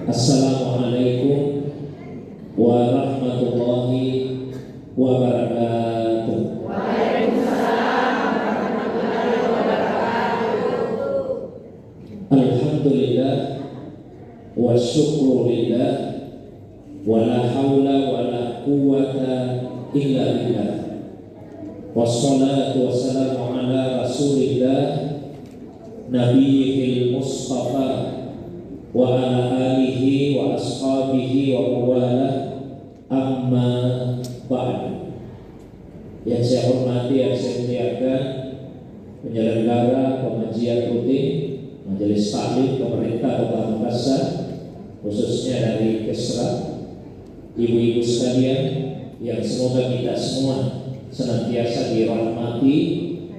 Assalamualaikum warahmatullahi wabarakatuh. Waalaikumsalam warahmatullahi wabarakatuh. Alhamdulillah wa syukru lillah wa la hawla wa la quwwata illa billah. Wassalatu wassalamu ala rasulillah nabiyil mustafa wa ala alihi wa ashabihi wa mawala, amma ba'd. Yang saya hormati, yang saya muliakan penyelenggara pengajian rutin Majelis Taklim Pemerintah Kota Makassar, khususnya dari Kesra, ibu-ibu sekalian yang semoga kita semua senantiasa dirahmati,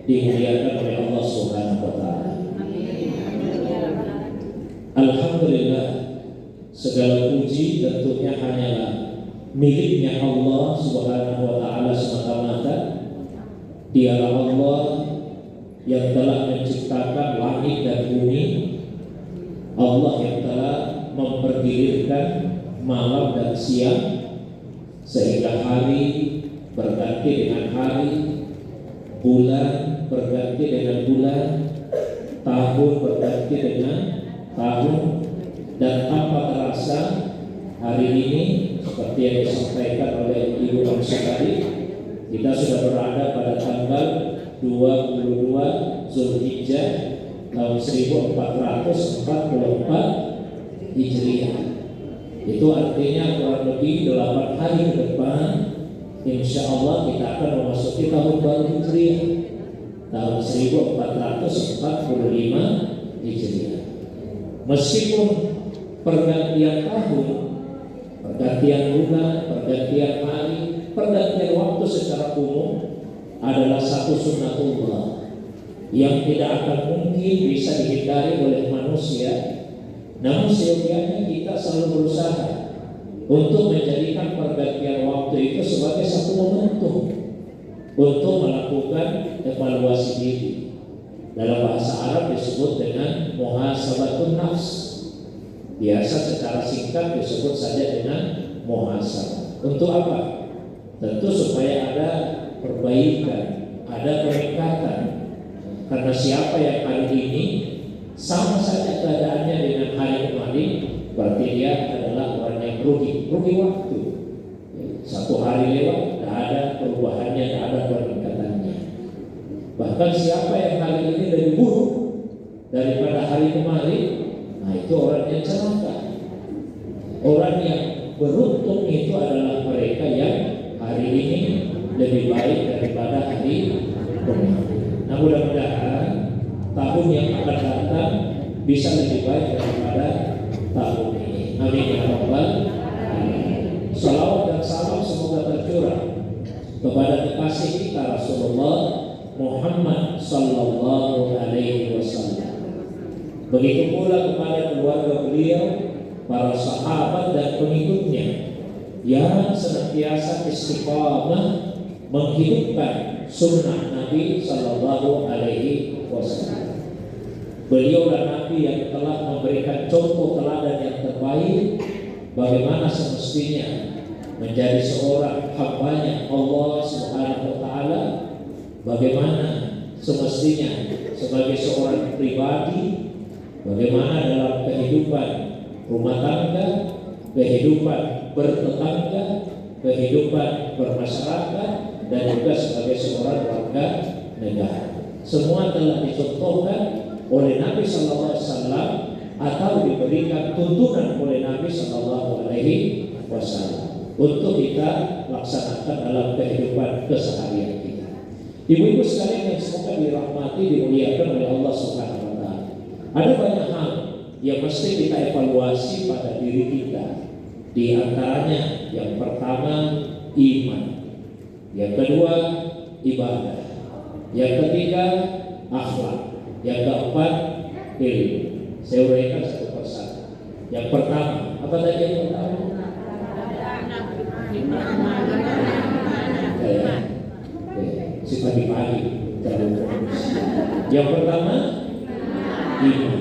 dimuliakan oleh Allah Subhanahu wa Ta'ala. Alhamdulillah, segala puji tentunya hanyalah miliknya Allah Subhanahu wa Ta'ala semata-mata. Dialah Allah yang telah menciptakan langit dan bumi, Allah yang telah mempergilirkan malam dan siang sehingga hari berganti dengan hari, bulan berganti dengan bulan, tahun berganti dengan tahun, dan tanpa terasa hari ini seperti yang disampaikan oleh Ibu Amsa tadi, kita sudah berada pada tanggal 22 Zulhijjah tahun 1444 Hijriah. Itu artinya kurang lebih 8 hari ke depan, insya Allah kita akan memasuki tahun baru Hijriah, tahun 1445 Hijriah. Meskipun pergantian tahun, pergantian bulan, pergantian hari, pergantian waktu secara umum adalah satu sunnatullah yang tidak akan mungkin bisa dihindari oleh manusia, namun seyogianya kita selalu berusaha untuk menjadikan pergantian waktu itu sebagai satu momentum untuk melakukan evaluasi diri. Dalam bahasa Arab disebut dengan muhasabatun nafs, biasa secara singkat disebut saja dengan muhasabah. Untuk apa? Tentu supaya ada perbaikan, ada peningkatan. Karena siapa yang hari ini sama saja keadaannya dengan hari kemarin, berarti dia adalah orang yang rugi waktu. Satu hari lewat, tidak ada perubahannya, tidak ada peningkatannya. Bahkan siapa yang hari ini lebih buruk daripada hari kemarin, nah itu orang yang celaka. Orang yang beruntung itu adalah mereka yang hari ini lebih baik daripada hari kemarin. Nah, mudah-mudahan tahun yang akan datang bisa lebih baik daripada tahun ini. Amin ya rabbal alamin. Salawat dan salam semoga tercurah kepada kekasih kita Rasulullah Muhammad sallallahu alaihi wasallam. Begitu pula kepada keluarga beliau, para sahabat dan pengikutnya yang senantiasa istiqamah menghidupkan sunnah Nabi sallallahu alaihi wasallam. Beliau dan Nabi yang telah memberikan contoh teladan yang terbaik bagaimana semestinya menjadi seorang hambanya Allah Subhanahu wa Ta'ala, bagaimana semestinya sebagai seorang pribadi, bagaimana dalam kehidupan rumah tangga, kehidupan bertetangga, kehidupan bermasyarakat, dan juga sebagai seorang warga negara. Semua telah dicontohkan oleh Nabi Sallallahu Alaihi Wasallam atau diberikan tuntunan oleh Nabi Sallallahu Alaihi Wasallam untuk kita laksanakan dalam kehidupan keseharian kita. Ibu-ibu sekalian yang semoga dirahmati, dimuliakan oleh Allah Subhanahu Wa Taala. Ada banyak hal yang mesti kita evaluasi pada diri kita. Di antaranya yang pertama iman, yang kedua ibadah, yang ketiga akhlak, yang keempat ilmu. Saya uraikan satu persatu. Yang pertama, apa tadi yang pertama? Si pagi-pagi terlalu fokus. Yang pertama iman.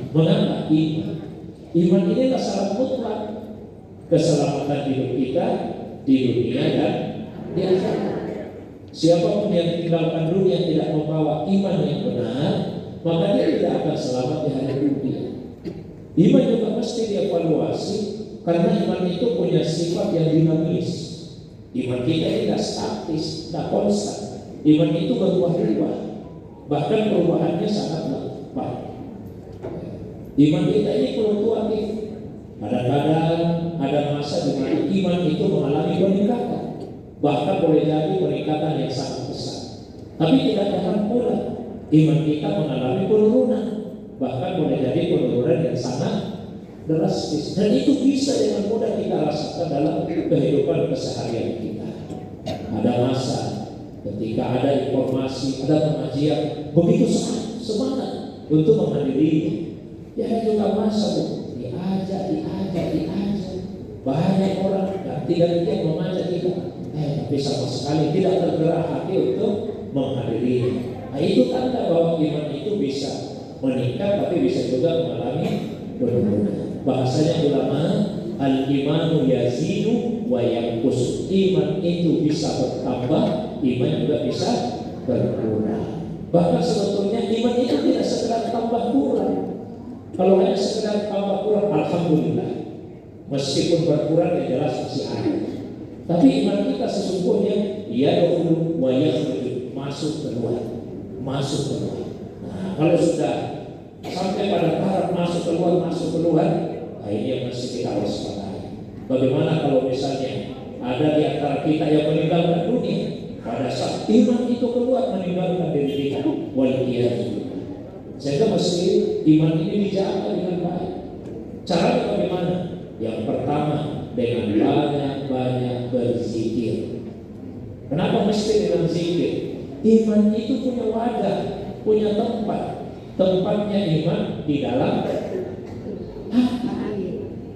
Mengapa iman? Iman inilah syarat mutlak keselamatan hidup kita di dunia dan di akhirat. Siapapun yang tinggalkan dunia tidak membawa iman yang benar, maka dia tidak akan selamat di hari dunia. Iman juga mesti dievaluasi, karena iman itu punya sifat yang dinamis. Iman kita tidak statis, tidak konstan. Iman itu berubah-ubah, bahkan perubahannya sangat cepat. Iman kita ini fluktuatif. Kadang-kadang ada masa di mana iman itu mengalami peningkatan, bahkan boleh jadi peningkatan yang sangat besar. Tapi tidak akan pula iman kita mengalami penurunan, bahkan boleh jadi penurunan yang sangat drastis. Dan itu bisa dengan mudah kita rasakan dalam kehidupan keseharian kita. Ada masa ketika ada informasi, ada pengajian, begitu semangat untuk menghadirinya. Ya juga masa diajak. Banyak orang yang tidak ingin mengajak kita, tapi sama sekali tidak tergerak hati untuk menghadirinya. Nah, itu tanda bahwa iman itu bisa meningkat, tapi bisa juga mengalami penurunan. Bahasanya ulama, al-imanu yazidu wa yanqus. Iman itu bisa bertambah, iman juga bisa berkurang. Bahkan sebetulnya iman itu tidak sekedar tambah kurang. Kalau hanya sekedar tambah kurang, alhamdulillah. Meskipun berkurang, yang jelas masih ada. Tapi iman kita sesungguhnya ya dahulu wa yakhruju, masuk keluar. Nah, kalau sudah sampai pada tahap masuk keluar, nah ini yang mesti kita waspadai. Bagaimana kalau misalnya ada di antara kita yang meninggalkan dunia pada saat iman itu keluar, meninggalkan diri kita, waliyah. Sehingga mesti iman ini dijaga dengan baik. Caranya bagaimana? Yang pertama, dengan banyak-banyak berzikir. Kenapa mesti dengan zikir? Iman itu punya wadah, punya tempat. Tempatnya iman di dalam hati.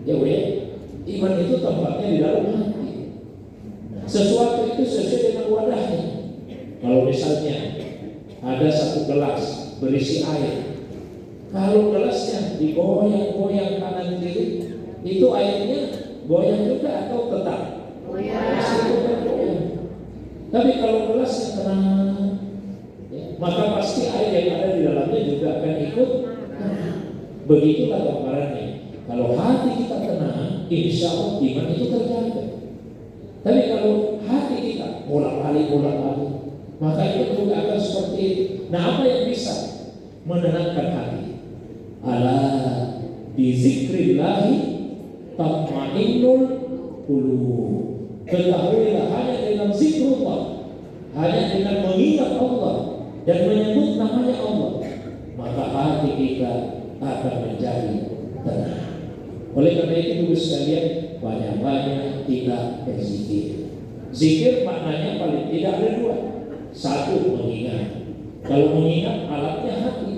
Ya, iman itu tempatnya di dalam hati. Sesuatu itu sesuai dengan wadahnya. Kalau misalnya ada satu gelas berisi air, kalau gelasnya digoyang-goyang kanan kiri, itu airnya goyang juga atau tetap? Goyang. Tapi kalau gelasnya tenang, maka pasti air yang ada di dalamnya juga akan ikut tenang. Begitulah gambarannya. Kalau hati kita tenang, insya Allah iman itu terjaga. Tapi kalau hati kita bolak-balik, maka itu juga akan seperti itu. Nah, apa yang bisa menenangkan hati? Ala bizikrillahi tatma'innul qulub. Ketahuilah hanya dengan zikrullah, hanya dengan mengingat Allah dan menyebut namanya Allah, maka hati kita akan menjadi tenang. Oleh karena itu dulu sekalian, banyak-banyak kita berzikir. Zikir maknanya paling tidak ada dua. Satu, mengingat. Kalau mengingat alatnya hati.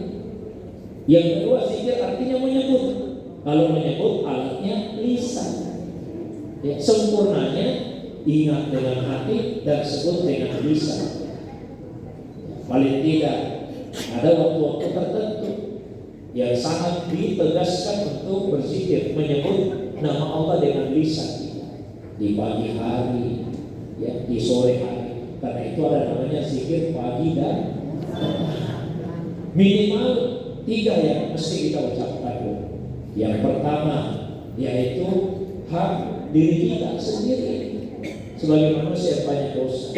Yang kedua, zikir artinya menyebut. Kalau menyebut alatnya lisan. Ya, sempurnanya ingat dengan hati dan sebut dengan lisan. Paling tidak ada waktu-waktu tertentu yang sangat ditegaskan untuk berzikir, menyebut nama Allah dengan lisan kita. Di pagi hari, ya, di sore hari. Karena itu ada namanya zikir pagi dan minimal 3 yang mesti kita ucapkan. Yang pertama yaitu hak diri kita sendiri sebagai manusia yang banyak dosa.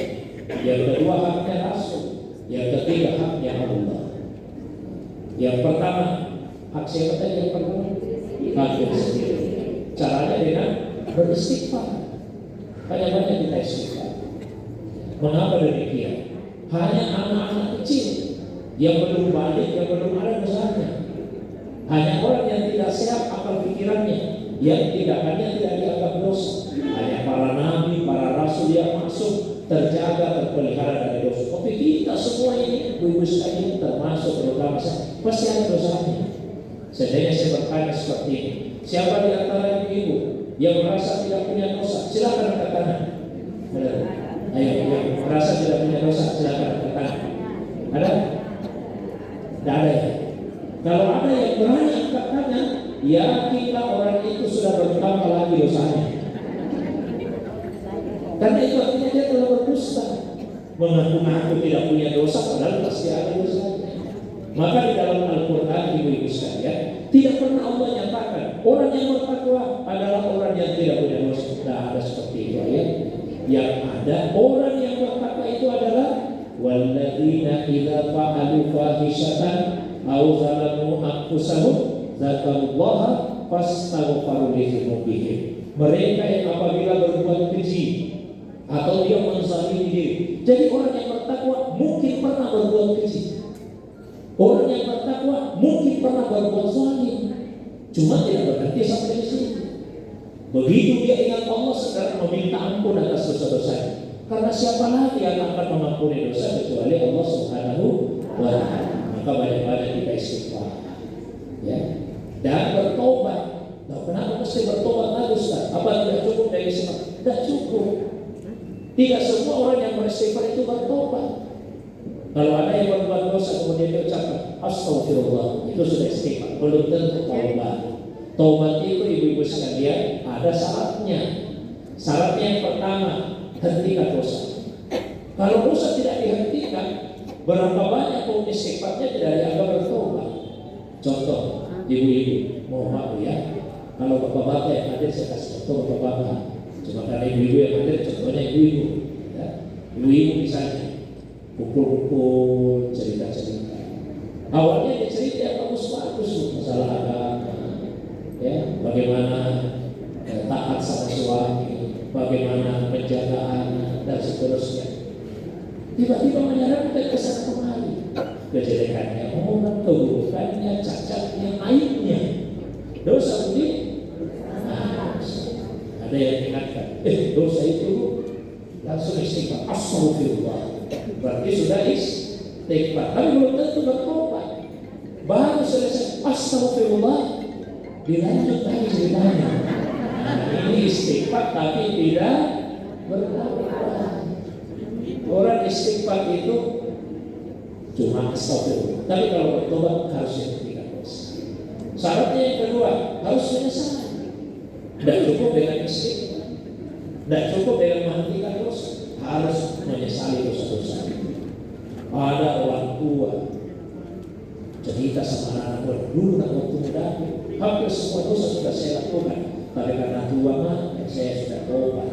Yang kedua haknya Rasul. Yang ketiga haknya Allah. Yang pertama hak siapa tadi yang pertama? Hak diri sendiri. Caranya dengan beristighfar. Banyak-banyak kita istighfar. Mengapa demikian? Hanya anak-anak kecil yang belum balik, yang belum ada dosanya. Hanya orang yang tidak sehat akal pikirannya, yang tidak dianggap dosa. Hanya para nabi, para rasul yang masuk terjaga, terpelihara dari dosa. Tapi kita semua ini, ibu-ibu sekalian termasuk terutama saya, pasti ada dosanya. Seandainya saya bertanya seperti ini, siapa di antara ibu yang merasa tidak punya dosa? Silakan angkat tangan. Ayo, yang merasa tidak punya dosa, silakan angkat tangan. Ada? Tidak ada ya? Kalau ada yang berani angkat tangan, yakinlah lagi dosanya. Karena itu artinya dia telah berdusta, mengaku-ngaku tidak punya dosa padahal pasti ada dosanya. Maka di dalam Al-Quran, ibu-ibu sekalian, tidak pernah Allah nyatakan orang yang bertakwa adalah orang yang tidak punya dosa. Tidak ada seperti itu ayat. Yang ada orang yang bertakwa itu adalah walladzina idza fa'alu fahishatan aw zalamu anfusahum dzakarullaha fastaghfiru lidzunubihim. Mereka yang apabila berbuat keji atau dia menzalimi diri. Jadi orang yang bertakwa mungkin pernah berbuat keji. Orang yang bertakwa mungkin pernah berbuat zalim. Cuma tidak berhenti sampai di situ. Begitu dia ingat Allah, segera meminta ampun atas dosa-dosanya. Karena siapa lagi yang akan mengampuni dosa kecuali Allah Subhanahu wa Ta'ala. Maka banyak-banyak kita istighfar, ya, dan bertobat. Nah, kenapa mesti bertobat lagi, Ustaz? Apa tidak cukup dari istighfar? Tidak cukup. Tidak semua orang yang beristighfar itu bertobat. Kalau ada yang berbuat dosa kemudian dia ucapkan astagfirullah, itu sudah istighfar, belum tentu taubat. Taubat itu ibu-ibu sekalian ada syaratnya. Syaratnya yang pertama, hentikan dosa. Kalau dosa tidak dihentikan, berapa banyak pun istighfarnya tidak dianggap bertobat. Contoh, ibu-ibu, mohon maaf ya, kalau bapak-bapak yang hadir saya kasih contoh bapak-bapak. Cuma karena ibu-ibu yang hadir, contohnya ibu-ibu, ya. Ibu-ibu misalnya kumpul-kumpul cerita-cerita. Awalnya dia cerita yang bagus-bagus masalah agama, ya, bagaimana taat sama suami, bagaimana penjagaan dan seterusnya. Tiba-tiba menyerempet ke sana kemari, kejelekannya orang, keburukannya, cacatnya, aibnya, dosa budi. Nah, ada yang ingatkan, dosa itu langsung istighfar, astagfirullah. Berarti sudah istighfar, tapi belum tentu bertobat. Baru selesai astagfirullah, dilanjut lagi ceritanya. Nah, ini istighfar tapi tidak bertobat. Orang istighfar itu cuma astagfirullah, tapi kalau bertobat harus dihentikan dosa. Syaratnya yang kedua harus menyesal. Tidak cukup dengan istighfar, tidak cukup dengan menghentikan dosa, harus menyesali dosa-dosa. Ada orang tua cerita sama anak-anak, dulu waktu muda hampir semua dosa sudah saya lakukan, tapi karena tua mah saya sudah tobat.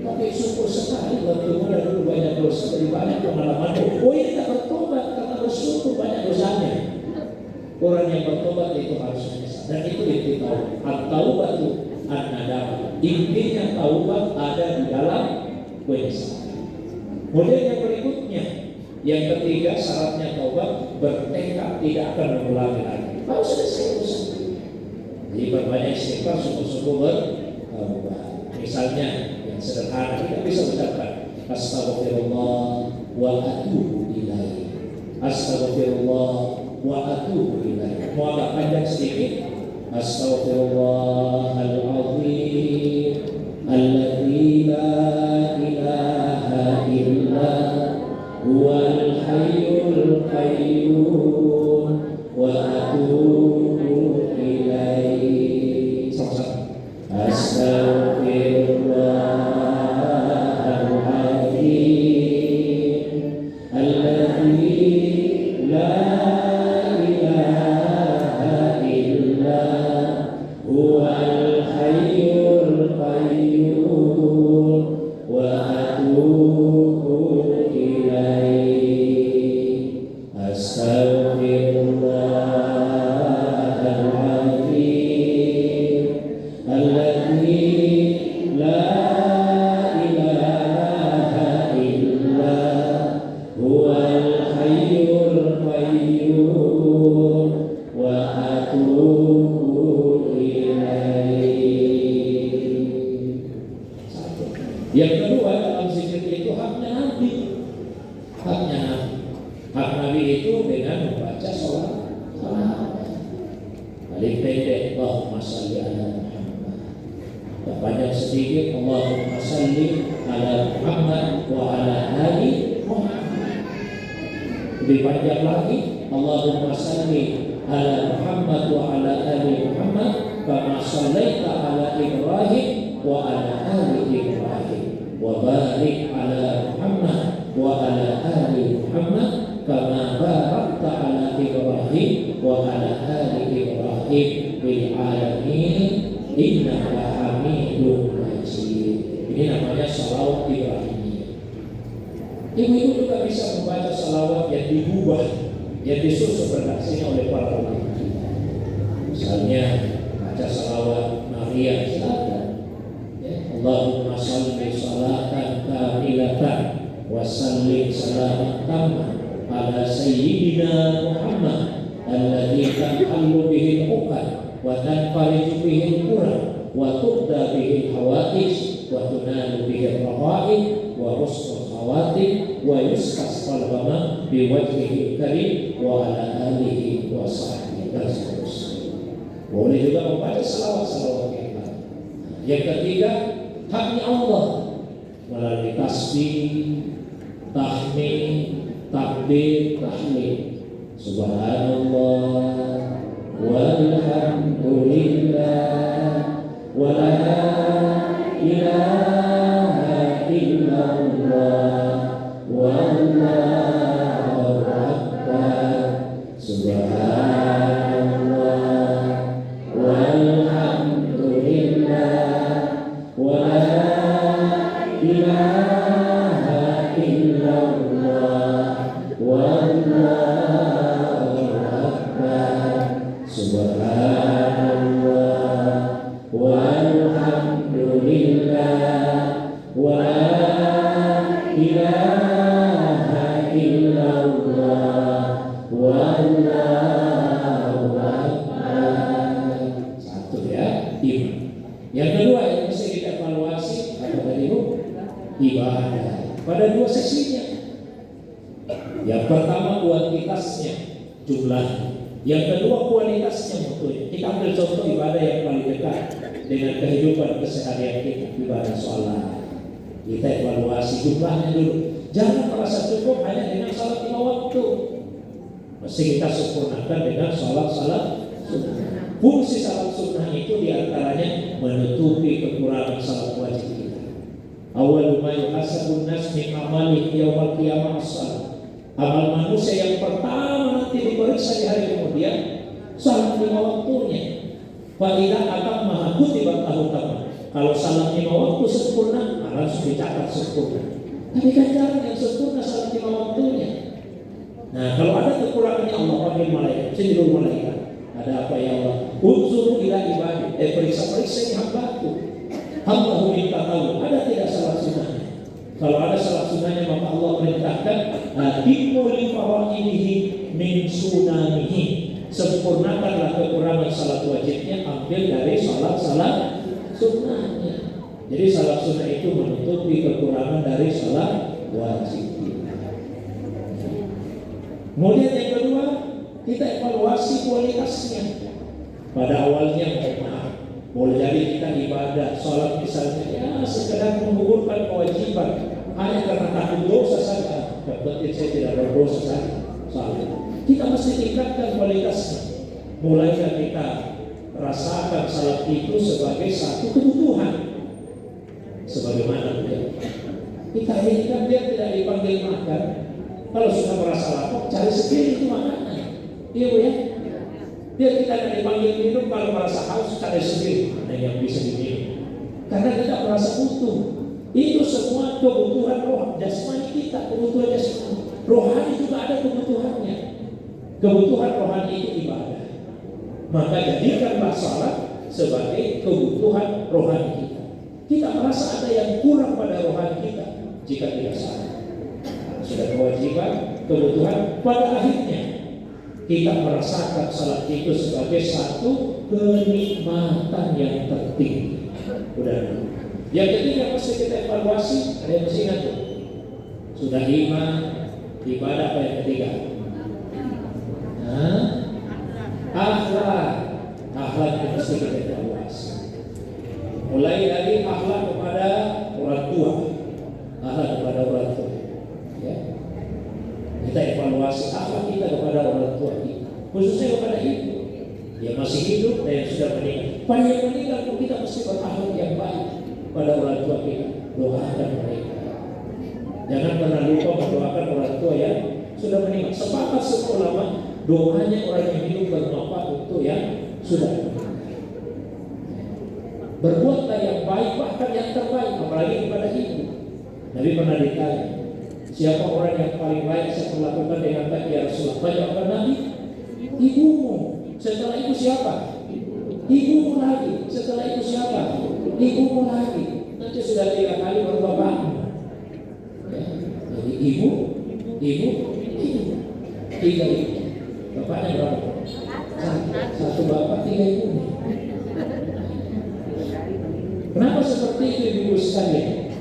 Tapi syukur sekali waktu muda dulu banyak dosa, dari banyak pengalaman. Oh ini tak bertobat karena bersyukur banyak dosanya. Orang yang bertobat itu harus menyesal, dan itu tahu. At-taubatu an-nadamah. Intinya taubat ada di dalam penyesalan. Kemudian yang berikutnya, yang ketiga syaratnya taubat bertekad tidak akan mengulangi lagi. Harus selesai dosa. Jadi berbanyak istighfar, sungguh-sungguh bertaubat. Misalnya yang sederhana kita bisa ucapkan astagfirullah wa atubu ilaih. Astagfirullah wa atubu ilaih. Mau agak panjang sedikit. Astaghfirullahaladzim alladzi la ilaha illa huwal hayyul qayyum wa atubu ilaihi. Sama-sama. Astaghfirullahaladzim alladzi la ilaha illa huwal hayyul qayyum wa atubu ilaihi. Astaghfirullahaladzim alladzi la ilaha illa huwal hayyul qayyum wa atubu ilaihi. Yang kedua dalam zikir itu haknya Nabi. Haknya Nabi. Hak Nabi itu dengan membaca sholat. Paling pendek Allahumma shalli ala Muhammad. Tak panjang sedikit Allahumma shalli ala Muhammad wa ala ali Muhammad. Lebih panjang lagi Allahumma shalli ala Muhammad wa ala ali Muhammad kama shallaita ala Ibrahim wa ala ali Ibrahim wa barik ala Muhammad wa ala ali Muhammad kama barakta ala Ibrahim wa ala ali Ibrahim bil alamin innaka Hamidum Majid. Ini namanya salawat Ibrahimiyah. Ibu-ibu juga bisa membaca salawat yang diubah, yang disusun redaksinya oleh para ulama. Misalnya baca salawat Maria, silakan. Allahumma shalli salatan kamilatan wa sallim salaman tamman ala sayyidina Muhammad alladzi tanhallu bihi al-uqad wa tanfariju bihi al-kurah wa tubda bihi al-hawaij wa tunalu bihi al-raqaib wa husnul khawatim wa yustasqal ghama bi wajhihi al-karim wa ala alihi wa sahbihi dan seterusnya. Boleh juga membaca salawat-salawat yang lain. Yang ketiga, haknya Allah melalui tasbih, tahmid, takbir, tahlil. Subhanallah walhamdulillah wa la ilaha illallah wallahu akbar. Subhanallah walhamdulillah wa la ilaha illallah wallahu akbar. Subhanallah walhamdulillah wa la ilaha illallah wallahu akbar. Satu ya, iman. Yang kedua yang mesti kita evaluasi apa tadi Bu? Ibadah. Pada dua sesinya. Yang pertama kuantitasnya, jumlahnya. Yang kedua kualitasnya, mutunya. Kita ambil contoh ibadah yang paling dekat dengan kehidupan keseharian kita, ibadah sholat. Kita evaluasi jumlahnya dulu. Jangan merasa cukup hanya dengan salat 5 waktu. Mesti kita sempurnakan dengan salat-salat sunnah. Fungsi salat sunnah itu diantaranya menutupi kekurangan salat wajib kita. Awal ma yuhasabun nas min amali yaumil qiyamah as-salat. Amal manusia yang pertama nanti diperiksa di hari kemudian salat 5 waktunya. Fadilah akan maha kutibat lahu tamam. Kalau salat 5 waktu sempurna, harus dicatat sempurna. Tapi kan jarang yang sempurna salat 5 waktunya. Nah, kalau ada kekurangannya Allah panggil malaikat, cenderung malaikat. Ada apa ya Allah? Unsur ila ibadah. Periksa-periksa ini hambaku. Hambahu minta tahu ada tidak salat sunnahnya. Kalau ada salat sunnahnya maka Allah perintahkan atimu li faraidihi min sunanihi. Sempurnakanlah kekurangan salat wajibnya, ambil dari salat-salat sunnahnya. Jadi salat sunnah itu menutupi kekurangan dari salat wajib. Kemudian yang kedua, kita evaluasi kualitasnya. Pada awalnya maaf, boleh jadi kita ibadah, sholat misalnya ya sekedar menggugurkan kewajiban hanya karena takut dosa saja. Berarti saya tidak berdosa saja. Kita mesti tingkatkan kualitasnya. Mulai kita rasakan salat itu sebagai satu kebutuhan. Sebagaimana kita inginkan dia tidak dipanggil makan. Kalau sudah merasa lapar, cari sendiri itu makanan. Iya Bu ya. Dia tidak akan dipanggil minum, kalau merasa haus cari sendiri mana yang bisa diminum. Karena kita merasa butuh. Itu semua kebutuhan roh jasmani kita, kebutuhan jasmani. Rohani juga ada kebutuhannya. Kebutuhan rohani itu ibadah. Maka jadikanlah salat sebagai kebutuhan rohani kita. Kita merasa ada yang kurang pada rohani kita jika tidak salat. Sudah kewajiban, kebutuhan, pada akhirnya kita merasakan salat itu sebagai satu kenikmatan yang tertinggi. Udah. Yang ketiga mesti kita evaluasi, ada yang mesti ingat tuh. Sudah iman, ibadah apa yang ketiga? Akhlak. Akhlak itu mesti kita evaluasi. Mulai dari akhlak kepada orang tua, akhlak kepada orang tua. Ya. Kita evaluasi akhlak kita kepada orang tua kita, khususnya kepada ibu yang masih hidup dan yang sudah meninggal. Pada yang meninggal pun kita mesti berakhlak yang baik pada orang tua kita. Doakan mereka. Jangan pernah lupa mendoakan orang tua yang sudah meninggal. Sepakat semua ulama, doanya orang yang hidup bermanfaat untuk yang sudah meninggal. Berbuatlah yang baik, bahkan yang terbaik, apalagi kepada ibu. Nabi pernah ditanya, siapa orang yang paling baik saya perlakukan dengan baik ya Rasulullah? Jawab Nabi, ibumu. Setelah itu siapa? Ibumu lagi. Setelah itu siapa? Ibumu lagi. Nanti sudah 3 kali baru bapakmu. Ya. Jadi ibu, 3 ibu. Bapaknya berapa? 1 bapak, 3 ibu. Kenapa seperti itu ibu sekalian?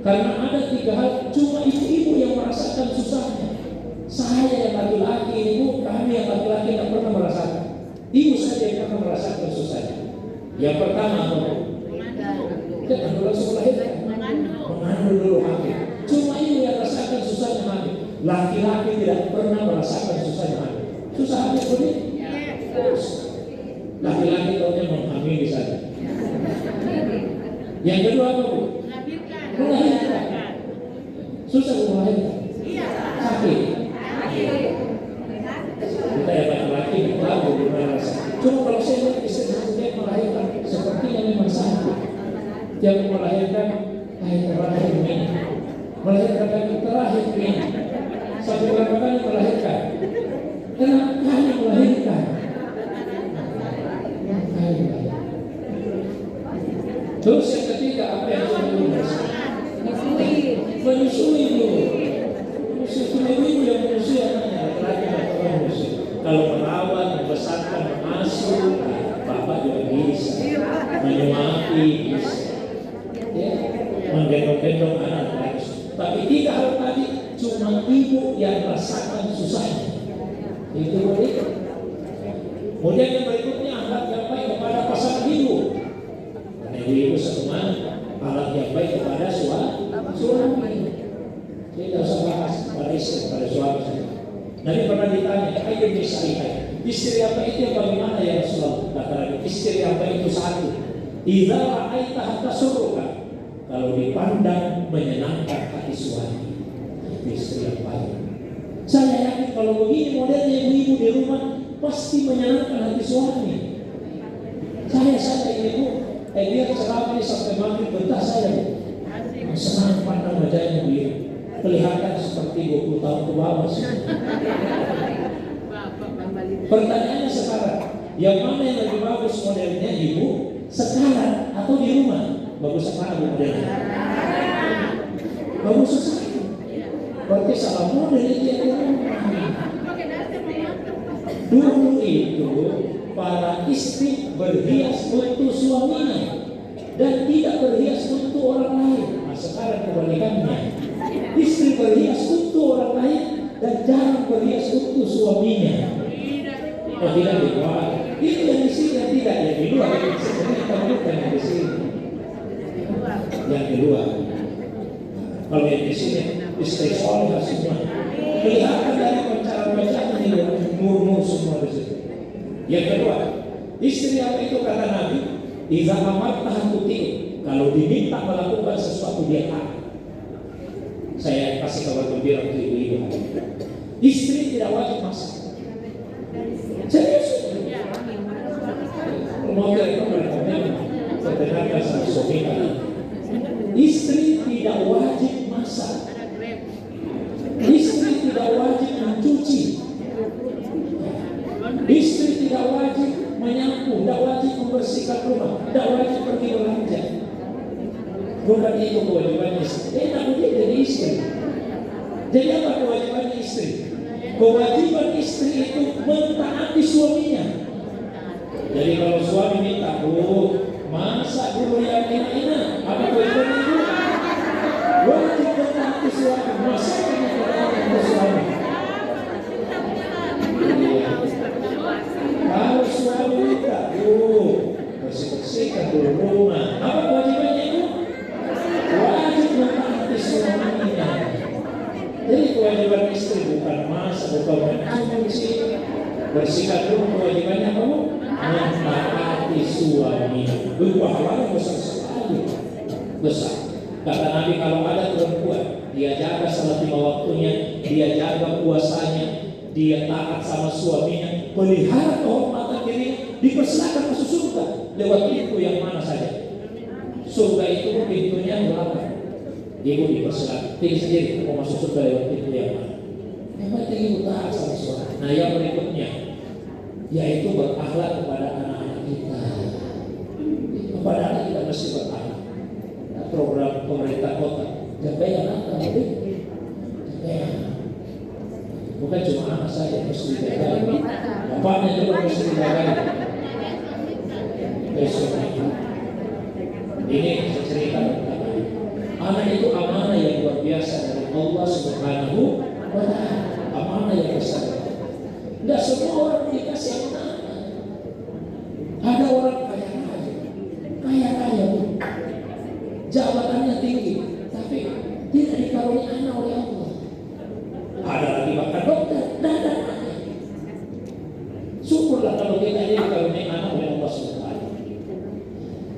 Karena ada 3 hal, cuma ibu-ibu yang merasakan susahnya. Saya yang laki-laki, ibu, kami yang laki-laki tidak pernah merasakan. Ibu saja yang pernah merasakan susahnya. Yang pertama, kita langsung melahirkan, mengandung dulu hamil. Cuma ibu yang merasakan susahnya hamil. Laki-laki tidak pernah merasakan susahnya hamil. Susah hamil boleh? Terus laki-laki tahunya menghamili saja. Yang kedua apa bu? Melahirkan. Susah melahirkan. Sakit. Kita yang laki-laki tahu gimana rasanya. Cuma kalau saya lihat istri saya melahirkan, sepertinya memang sakit. Yang melahirkan akhir terakhir ini, melahirkan akhir terakhir ini. Sampai berapa kali melahirkan? Kenapa kali melahirkan? Terus yang ketiga apa yang saya dulu? Menyusui dulu. Ibu yang menyusui anaknya, laki-laki atau menyusui. Kalau merawat, membesarkan, mengasuh, bapak juga bisa. Menyuapi bisa. Ya, menggendong-gendong anak. Tapi 3 hal tadi cuma ibu yang merasakan susahnya. Itu boleh. Kemudian yang berikutnya ahlak yang baik kepada pasangan hidup. Karena ibu semua ahlak yang baik kepada suami. Tidak usah bahas pada istri, pada suami. Nabi pernah ditanya, ayo misalnya, istri apa itu yang bagaimana ya Rasulullah? Kata Nabi, istri apa itu satu. Idza ra'aita tasurruka. Kalau dipandang menyenangkan hati suami. Itu istri yang baik. Saya yakin kalau begini modelnya ibu-ibu di rumah pasti menyenangkan hati suami. Saya ibu, dia ceramah ini sampai maghrib betah saya. Senang pandang wajahnya dia. Kelihatan seperti 20 tahun ke bawah. Pertanyaannya sekarang, yang mana yang lebih bagus modelnya ibu? Sekarang atau di rumah? Bagus mana modelnya? Bagus sekali. Berarti salah model dia di rumah. Dulu itu para istri berhias untuk suaminya dan tidak berhias untuk orang lain. Nah, sekarang kebalikannya, istri berhias untuk orang lain dan jarang berhias untuk suaminya. Oh tidak di luar, itu yang di sini yang tidak, yang di luar yang sebenarnya kita bukan yang di sini. Yang di luar, kalau yang di sini istri soleh semua, kelihatan dari pancaran-pancaran ini murmur semua di situ. Yang kedua, istri apa itu kata Nabi? Iza amartah tuti, kalau diminta melakukan sesuatu dia taat. Saya kasih kabar gembira untuk ibu-ibu. Istri tidak wajib masak. Serius? Mau itu berkomen, sebenarnya sama suami tadi. Istri tidak wajib masak. Istri tidak wajib mencuci. Istri tidak wajib menyapu, tidak wajib membersihkan rumah, tidak wajib pergi belanja. Bukan itu kewajiban istri. Enak dia jadi istri. Jadi apa kewajiban istri? Kewajiban istri itu mentaati suaminya. Jadi kalau suami minta, masak dulu yang enak-enak. Apa kewajiban ibu? Wajib mentaati suami. Masaknya mentaati suami. Kalau suami minta, bersih-bersihkan dulu rumah. Apa kewajibannya itu? Wajib mentaati suaminya. Jadi kewajiban istri bukan masak, bukan mencuci, Bersikap dulu kewajibannya kamu mentaati suami. Pahalanya besar sekali, besar. Kata Nabi, kalau ada perempuan dia jaga salat 5 waktunya, dia jaga puasanya, dia taat sama suaminya, pelihara kehormatan diri, dipersilakan masuk surga lewat pintu yang mana saja. Surga itu pintunya belakang. Ibu dipersilakan, pilih sendiri mau masuk surga lewat pintu yang mana. Yang penting ibu taat sama suami. Nah, yang berikutnya yaitu berakhlak kepada anak-anak kita. Kepada anak kita mesti berakhlak. Nah, program pemerintah kota jaga anak kita, bukan cuma anak saja mesti dijaga, bapaknya juga mesti dijaga. Besok ini saya cerita tentang anak itu amanah yang luar biasa dari Allah Subhanahu wa Ta'ala, amanah yang besar. Tidak semua orang dikasih amanah. Ada orang kaya, jabatannya tinggi, tapi tidak dikaruniai anak oleh Allah. Ada lagi bahkan dokter dan anaknya. Syukurlah kalau kita ini dikaruniai anak oleh Allah Subhanahu.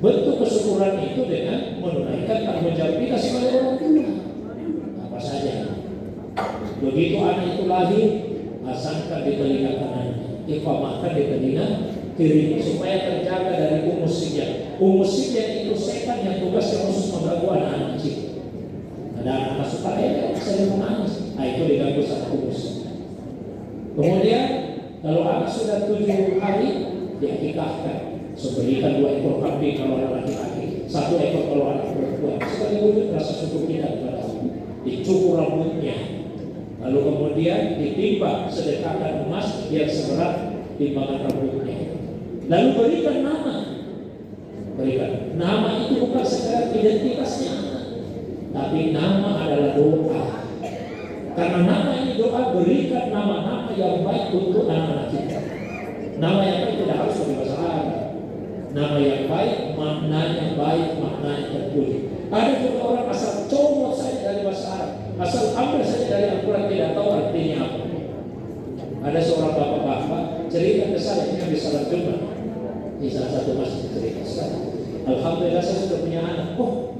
Bentuk kesyukuran itu dengan menunaikan tanggung jawab kita sebagai orang tua. Apa saja. Begitu anak itu lahir, pasangkan di telinga kanannya, iqamahkan di telinga kiri supaya terjaga dari umusibnya. Umusibnya itu setan yang tugasnya khusus mengganggu anak-anak kecil. Ada anak suka saya menangis, nah itu diganggu sama umus. Kemudian kalau anak sudah 7 hari diakikahkan, seberikan 2 ekor kambing kalau anak laki-laki, 1 ekor kalau anak perempuan. Sebagai wujud rasa syukur kita kepada Allah. Dicukur rambutnya, lalu kemudian ditimpa sedekahkan emas yang seberat timbangan rambutnya. Lalu berikan nama. Berikan nama itu bukan sekedar identitasnya, tapi nama adalah doa. Karena nama ini doa, berikan nama-nama yang baik untuk anak-anak kita. Nama yang baik tidak harus dari bahasa Arab. Nama yang baik, maknanya baik, maknanya terpuji. Ada juga orang asal comot saja dari bahasa Arab, asal ambil saja dari Al-Quran, tidak tahu artinya apa. Ada seorang bapak-bapak cerita ke saya, ini bisa Jumat di salah satu masjid cerita sekali. Alhamdulillah saya sudah punya anak. Oh,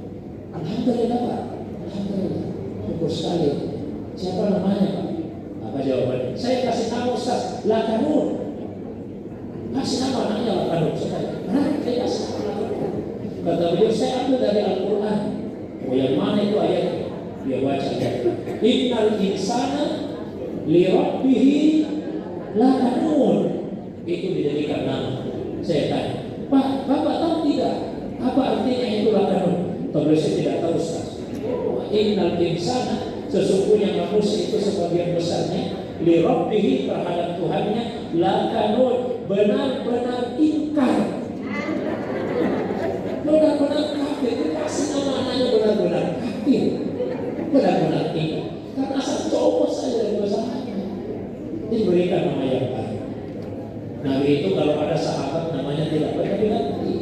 alhamdulillah Pak, alhamdulillah, syukur sekali. Siapa namanya Pak? Apa jawabannya? Saya kasih nama Ustaz Lakanun. Kasih nama anaknya Lakanun. Saya kasih nama Lakanun. Kata beliau, saya ambil dari Al-Quran. Oh, yang mana itu ayatnya? Dia baca ayatnya. Innal insana li rabbihi lakanun. Itu dijadikan nama. Saya tanya, Pak, Bapak tahu tidak apa artinya itu lakanun? Tapi saya tidak tahu Ustaz. Innal insana, sesungguhnya manusia itu sebagian besarnya li rabbihi, terhadap Tuhannya, lakanun, benar-benar ingkar, benar-benar kafir. Dikasih nama anaknya benar-benar kafir, benar-benar ingkar. Karena asal copot saja dari usahanya, diberikan nama yang baik. Nabi itu kalau ada sahabat namanya tidak pernah diganti.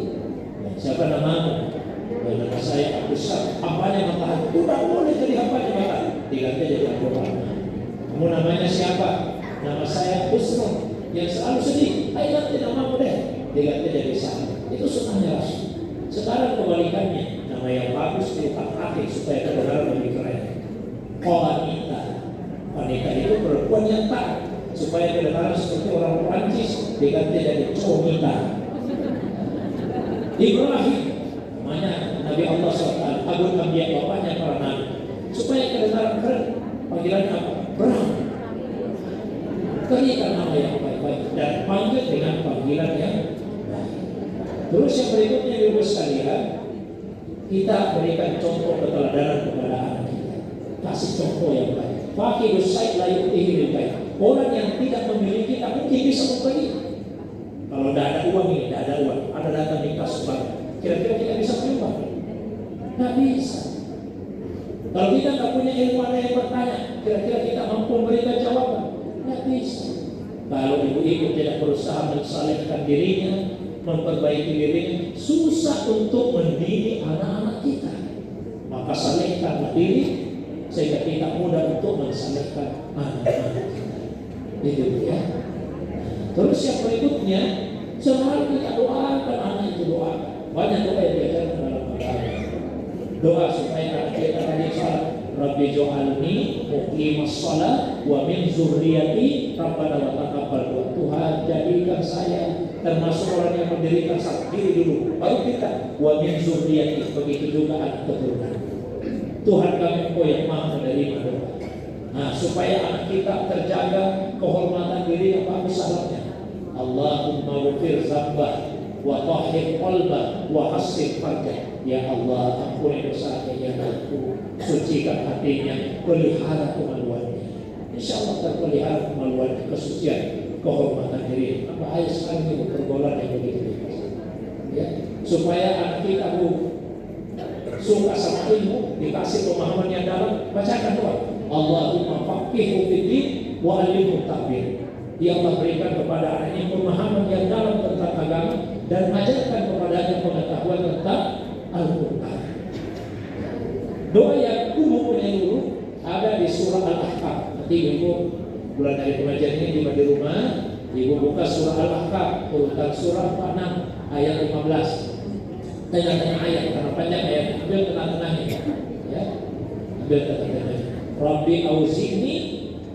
Siapa namamu? Nama saya Abu Sa'ad. Apanya matahan? Tidak boleh jadi apanya matahan. Diganti jadi Abu Rahman. Kamu namanya siapa? Nama saya Usman. Yang selalu sedih. Ayo ganti namamu deh. Diganti jadi Sa'ad. Itu sunnahnya Rasul. Sekarang kebalikannya, nama yang bagus ditaati supaya kebenaran lebih keren. Wanita. Wanita itu perempuan yang taat, supaya kebenaran seperti orang Prancis, diganti jadi Comita. Ibrahim, namanya Nabi Allah SWT, Abul Anbiya, bapaknya para nabi, supaya kebenaran keren. Panggilannya apa? Bram. Berikan nama yang baik-baik dan panggil dengan panggilan yang baik. Terus yang berikutnya, ibu sekalian, kita berikan contoh keteladanan kepada anak kita. Kasih contoh yang baik. Fakirus said la yu'tihi bil baik. Orang yang tidak memiliki tak mungkin bisa memberi. Kalau tidak ada uang ini, tidak ada uang, ada data nikah sebab, kira-kira kita bisa menyumbang? Tidak bisa. Kalau kita tidak punya ilmu, ada yang bertanya, kira-kira kita mampu memberikan jawaban? Tidak bisa. Kalau ibu-ibu tidak berusaha mensalihkan dirinya, memperbaiki dirinya, susah untuk mendidik anak-anak kita. Maka salihkanlah diri sehingga kita mudah untuk mensalihkan anak-anak kita. Itu ya. Terus yang berikutnya, selalu kita doakan anak itu doakan. Banyak doa yang diajarkan dalam agama. Doa supaya anak kita tadi salat. Rabbi jo'alni muqimas shalah wa min zurriyati rabbana wa taqabbal du'a. Tuhan, jadikan saya termasuk orang yang mendirikan salat diri dulu, baru kita wa min zurriyati, begitu juga anak keturunan. Tuhan kami Engkau yang maha menerima doa. Nah, supaya anak kita terjaga kehormatan diri yang bagus salatnya. Allahumma ghfir dzambah wa tahhir qalbah wa hasib farjah. Ya Allah, ampuni dosanya yang aku, sucikan hatinya, pelihara kemaluannya. Insya Allah terpelihara kemaluannya, kesucian, kehormatan diri. Bahaya sekali itu pergaulan yang begitu bebas. Ya, supaya anak kita suka sama ilmu, dikasih pemahaman yang dalam, bacakan doa. Allahumma faqihu fiddin wa alimhu ta'bir. Ya Allah, berikan kepada anak ini pemahaman yang dalam tentang agama dan ajarkan kepadanya pengetahuan tentang Al-Quran. Doa yang umum menyeluruh ada di surah Al-Ahqaf. Nanti ibu bulan dari pengajian ini di rumah, ibu buka surah Al-Ahqaf, urutan surah 46 ayat 15. Tengah-tengah ayat, karena panjang ayat, ambil tengah-tengahnya. Ya, ambil tengah-tengahnya. Rabbi auzi'ni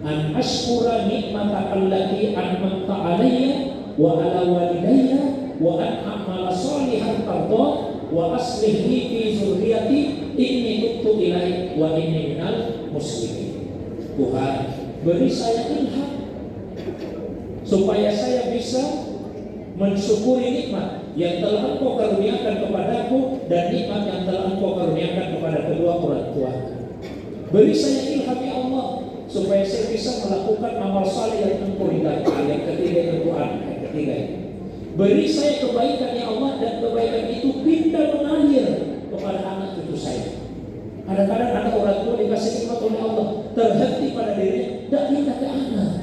an ashkura nikmataka allati an'amta 'alayya wa 'ala walidayya wa an a'mala shalihan tardah wa aslih li fi dzurriyyati inni tubtu ilaik wa inni minal muslimin. Tuhan, beri saya ilham supaya saya bisa mensyukuri nikmat yang telah Engkau karuniakan kepadaku dan nikmat yang telah Engkau karuniakan kepada kedua orang tua. Beri saya ilham ya Allah supaya saya bisa melakukan amal saleh yang Engkau ridai. Yang ketiga itu yang ketiga. Beri saya kebaikan ya Allah, dan kebaikan itu pindah mengalir kepada anak cucu saya. Kadang-kadang anak orang tua dikasih nikmat oleh Allah, terhenti pada dirinya, tidak pindah ke anak.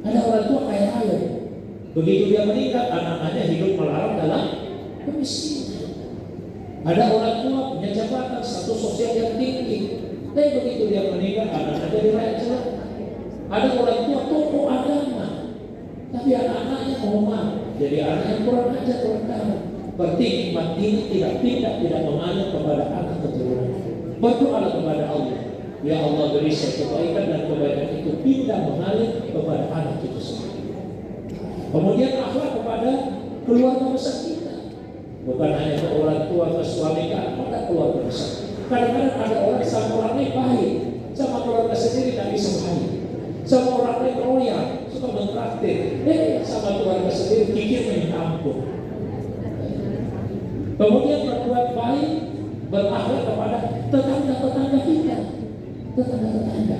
Ada orang tua kaya raya, begitu dia meninggal, anak-anaknya hidup melarat dalam kemiskinan. Ada orang tua punya jabatan, status sosial yang tinggi, tapi begitu dia meninggal, anak-anaknya jadi rakyat jelata. Ada orang tua tokoh agama, tapi anak-anaknya mohon jadi anak yang kurang ajar, kurang tahu. Berarti nikmat ini tidak pindah, tidak mengalir kepada anak keturunan. Berdoa kepada Allah, ya Allah beri saya kebaikan dan kebaikan itu pindah mengalir kepada anak itu sendiri. Kemudian akhlak kepada keluarga besar kita, bukan hanya ke orang tua, ke suami, kepada keluarga besar. Kadang-kadang ada orang sama orang lain baik, sama keluarga sendiri tak bisa baik. Sama orang lain royal, suka mentraktir, sama keluarga sendiri pikir minta ampun. Kemudian berbuat baik, berakhlak kepada tetangga-tetangga kita, tetangga-tetangga.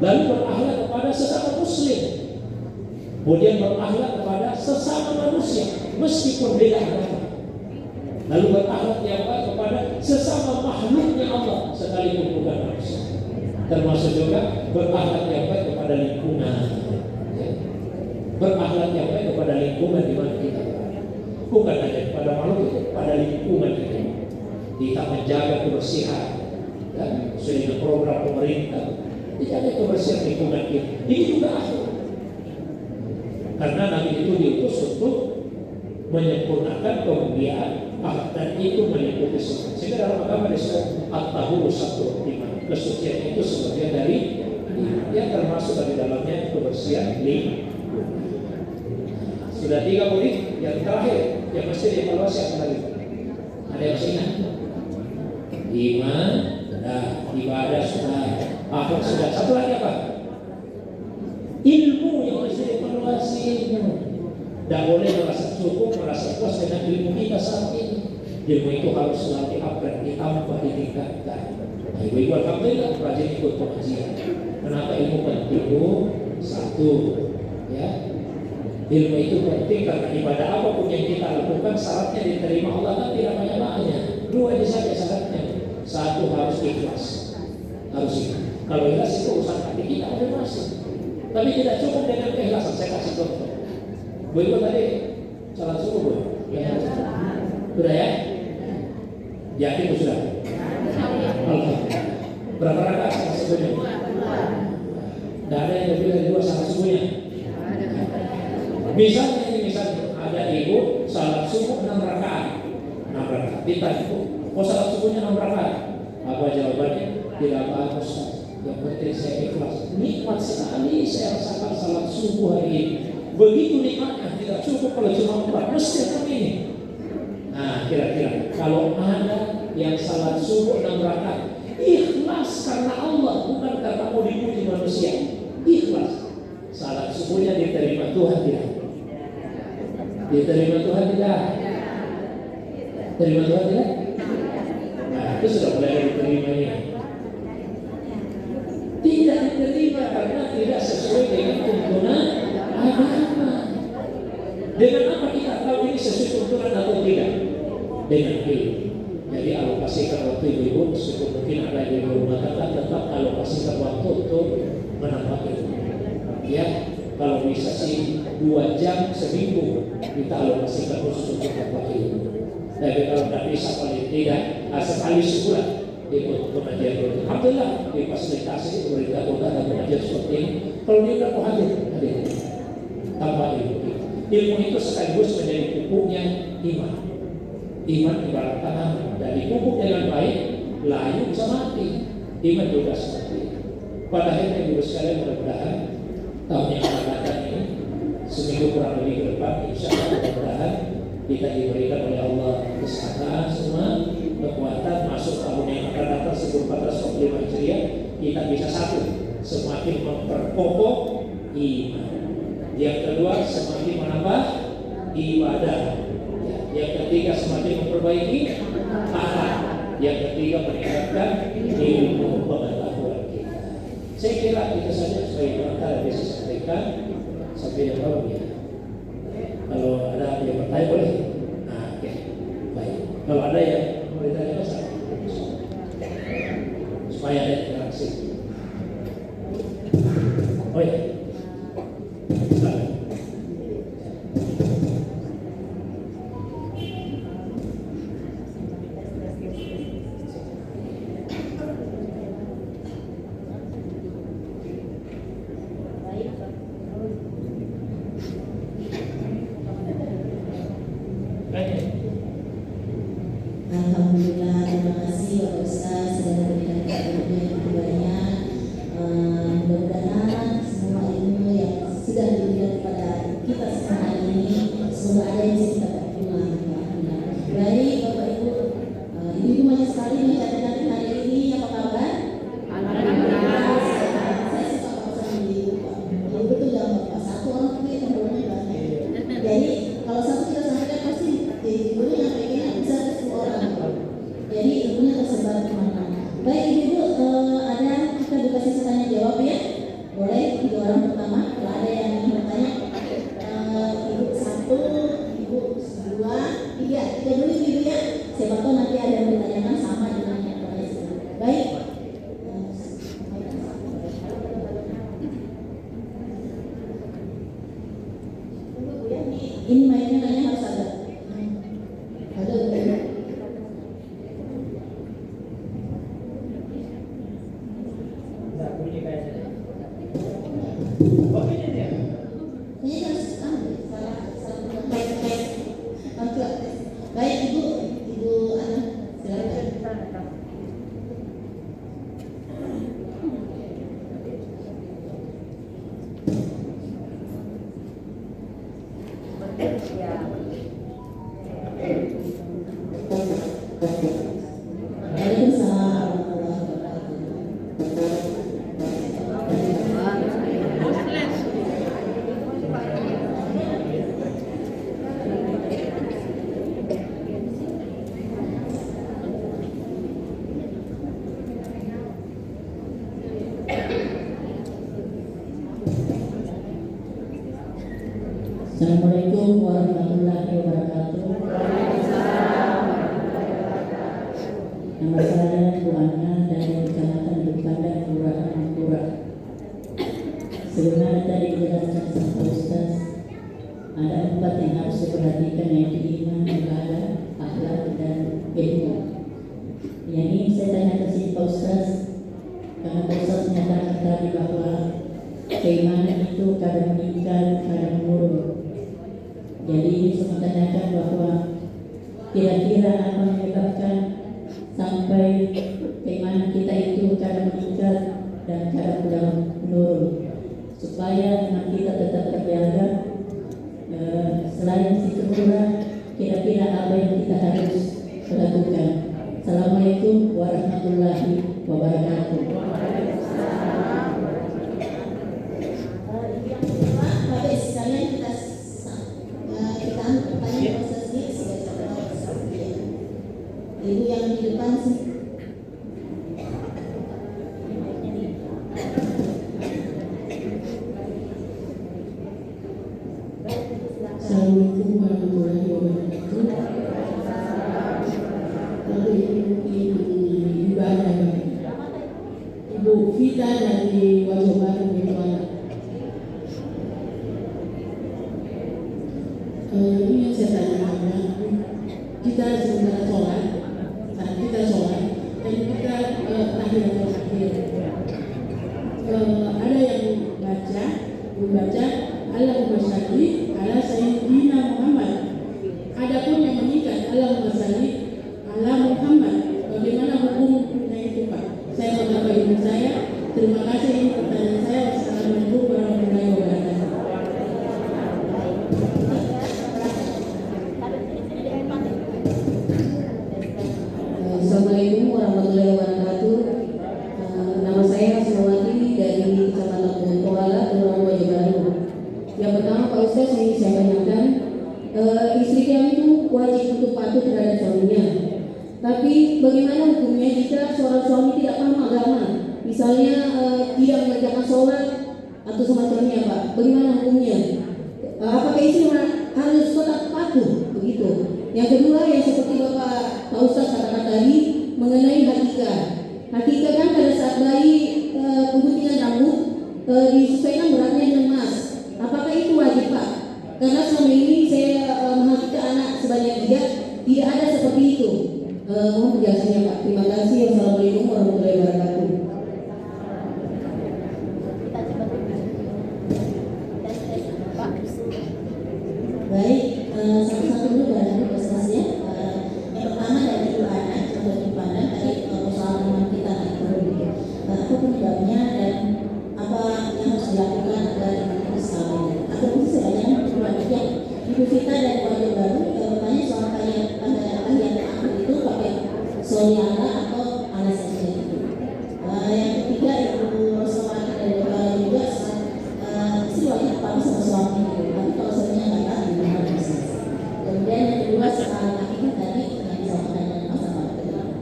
Lalu berakhlak kepada sesama muslim. Kemudian berakhlak kepada sesama manusia, meskipun beda agama. Lalu berakhlak yang baik kepada sesama makhluknya Allah, sekalipun bukan manusia. Termasuk juga berakhlak yang baik kepada lingkungan. Berakhlak yang baik kepada lingkungan di mana kita berada. Bukan hanya kepada makhluk, pada lingkungan kita. Kita menjaga kebersihan, sesuai dengan program pemerintah. Dijaga kebersihan lingkungan kita. Ini juga akhlak. Karena Nabi itu diutus untuk menyempurnakan kemuliaan akhlak, dan itu meliputi semua. Sehingga dalam agama disebut at-tahuru satu iman. Kesucian itu sebagian dari yang termasuk dari dalamnya kebersihan lingkungan. Sudah 3 poin. Yang terakhir yang mesti dievaluasi apa lagi? Ada yang ingat? Iman, ibadah sudah, akhlak sudah. Satu lagi apa? Ilmu yang mesti dievaluasi. Tidak boleh merasa cukup, merasa puas dengan ilmu kita saat ini. Ilmu itu harus selalu di-upgrade, ditambah, ditingkatkan. Nah, ibu-ibu alhamdulillah rajin ikut pengajian. Kenapa ilmu penting? Satu, ya, ilmu itu penting karena ibadah apapun yang kita lakukan syaratnya diterima Allah kan tidak banyak-banyak. 2 aja saja syaratnya. 1 harus ikhlas, harus ikhlas. Kalau ikhlas itu urusan hati kita ada masuk. Tapi tidak cukup dengan keikhlasan. Saya kasih contoh. Bu Ibu tadi salat subuh Bu? Ya. Sudah ya? Yakin sudah? Alhamdulillah. Berapa rakaat salat subuhnya? Tidak ada yang lebih dari 2 salat subuhnya. Misalnya ada ibu salat subuh 6 rakaat. 6 rakaat. Ditanya, kok salat subuhnya 6 rakaat? Apa jawabannya? Tidak apa-apa Ustaz. Yang penting saya ikhlas. Nikmat sekali saya rasakan salat subuh hari ini. Begitu nikmatnya, tidak cukup kalau cuma 4. Mesti kami ini. Nah, kira-kira kalau ada yang salat subuh 6 rakaat, ikhlas karena Allah, bukan karena mau dipuji manusia. Ikhlas. Salat subuhnya diterima Tuhan tidak? Diterima Tuhan tidak? Terima Tuhan tidak? Nah, itu sudah mulai diterima ini. Tidak diterima karena tidak sesuai dengan tuntunan agama. Dengan apa kita tahu ini sesuai tuntunan atau tidak? Dengan ilmu. Jadi alokasikan waktu ibu, meskipun mungkin ada di rumah tangga, tetap alokasikan waktu untuk menambah ilmu. Ya, kalau bisa sih 2 jam seminggu kita alokasikan khusus untuk menambah ilmu. Tapi kalau tidak bisa paling tidak sekali sebulan ikut pengajian rutin. Alhamdulillah difasilitasi pemerintah kota dan pengajian seperti ini. Kalau dia tidak mau hadir tambah ilmu. Ilmu itu sekaligus menjadi pupuknya iman. Iman ibarat tanaman, dan dipupuk dengan baik, layu bisa mati. Iman juga seperti itu. Pada akhirnya ibu sekalian, mudah-mudahan tahun yang akan datang ini, seminggu kurang lebih ke depan, insya Allah mudah-mudahan kita diberikan oleh Allah kesehatan semua, kekuatan masuk tahun yang akan datang 1445 Hijriah, kita bisa satu, semakin memperkokoh iman. Yang kedua, semakin menambah ibadah. Yang ketiga, semakin memperbaiki akhlak. Yang ketiga, meningkatkan ilmu pengetahuan kita. Saya kira itu saja sebagai perantara bisa sampaikan sampai yang baru ya. Kalau ada yang bertanya boleh. Nah, oke, baik. Kalau ada yang mau ditanya masalah, supaya ada interaksi. Oh ya. Alhamdulillah, terima kasih Bapak Ustaz sudah memberikan ilmu yang begitu banyak. Mudah-mudahan semua ilmu yang sudah diberikan kepada kita semua hari ini semoga ada yang bisa kita pulang. Baik Bapak Ibu, ibu banyak sekali mencatatkan hari ini. Apa kabar? Alhamdulillah. Saya suka papasan ibu. Ibu betul jangan bapak satu orang tapi teman-temannya banyak. Jadi kalau satu kita sampaikan pasti ibunya yang pengennya bisa 10 orang. Jadi ilmunya tersebar kemana-mana. Baik ibu, ada kita buka sesi tanya jawab ya. Boleh 3 orang pertama. Kalau ada yang ingin bertanya, ibu 1, ibu 2, 3. Kita dulu ibu ya. Siapa tahu nanti ada yang bertanyakan sama dengan yang lain. Baik. Ini mainnya nanya harus ada. Ada Bu. Baik ibu Ana silakan. Waalaikumsalam warahmatullahi Assalamualaikum warahmatullahi wabarakatuh. Nama saya Bu Ana dari Kecamatan Bukanda, Kelurahan Ampura. Sebagaimana tadi dijelaskan sama Pak Ustaz, ada 4 yang harus diperhatikan, yaitu iman, ibadah, akhlak, dan ilmu. Yang ini saya tanya ke sini Pak Ustaz, karena Pak Ustaz menyatakan tadi bahwa keimanan itu kadang meningkat, kadang menurun. apa menyebabkan sampai keimanan kita itu cara meningkat dan cara pulang menurun, supaya iman kita tetap terjaga. Selain syukurlah, kira-kira apa yang kita harus lakukan. Assalamualaikum warahmatullahi wabarakatuh. Bapak sekalian, kita tanya prosesnya sebagai ibu yang di depan sih. Assalamualaikum warahmatullahi wabarakatuh. Lalu ini ibadah Ibu Vita dari Wajah Baru Bintang. Ini yang saya tanyakan, kita sebentar sholat, saat kita sholat dan kita tahiyatul akhir, ada yang membaca Allahumma sholli ala sayyidina Muhammad. Adapun yang meningkat Allahumma sholli ala Muhammad. Bagaimana hukumnya itu, Pak? Saya mau Bapak Ibu saya. Terima kasih, ini pertanyaan saya. Wassalamualaikum warahmatullahi wabarakatuh. Assalamualaikum warahmatullahi wabarakatuh. Nama saya Sumawati dari Kecamatan Kuala, Kelurahan Wajah Baru. Yang pertama, Pak Ustaz, yang ingin saya tanyakan, istri kami itu wajib untuk patuh terhadap suaminya. Tapi bagaimana hukumnya jika seorang suami tidak paham agama, misalnya tidak mengerjakan sholat atau semacamnya, Pak? Bagaimana hukumnya? Apakah istri harus tetap patuh begitu? Yang kedua, yang seperti Pak Ustaz katakan tadi mengenai hakikah. Hakikah kan pada saat bayi pemutihan rambut disesuaikan beratnya dengan emas. Apakah itu wajib, Pak? Karena selama ini saya menghakikah anak sebanyak 3, tidak ada seperti itu. Mohon penjelasannya, Pak. Terima kasih. Wassalamualaikum warahmatullahi wabarakatuh. Baik, satu-satu dulu barangkali prosesnya. Yang pertama dari ibu anak, coba dipandang tadi persoalan kita naik turun. Apa penyebabnya dan apa yang harus dilakukan agar itu stabil. Atau mungkin sebenarnya kedua aja, Ibu Vita dan Wajah Baru bertanya soal kalian itu pakai soliana atau alas saja itu. Yang ketiga, Ibu Rosmawati dan Bapak juga istri wajib paham sama suami itu. Tapi kalau suaminya nggak tahu, gimana bisa? Kemudian yang kedua soal hakikah tadi yang disampaikan dengan Mas Ahmad.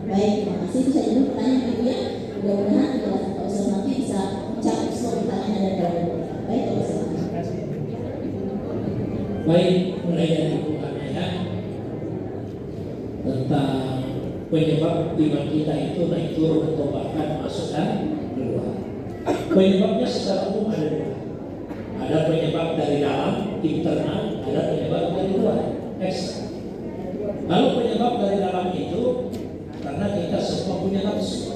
Baik, terima kasih. Itu saja dulu pertanyaan Ibu ya. Mudah-mudahan penjelasan Pak Ustaz nanti bisa mencakup semua pertanyaan dari Bapak. Baik, Pak Ustaz. Baik, mulai dari pertanyaan tentang penyebab iman kita itu naik turun atau bahkan masuk dan keluar. Penyebabnya secara umum ada 2. Ada penyebab dari dalam, internal, ada penyebab dari luar, eksternal. Kalau penyebab dari dalam itu karena kita semua punya nafsu.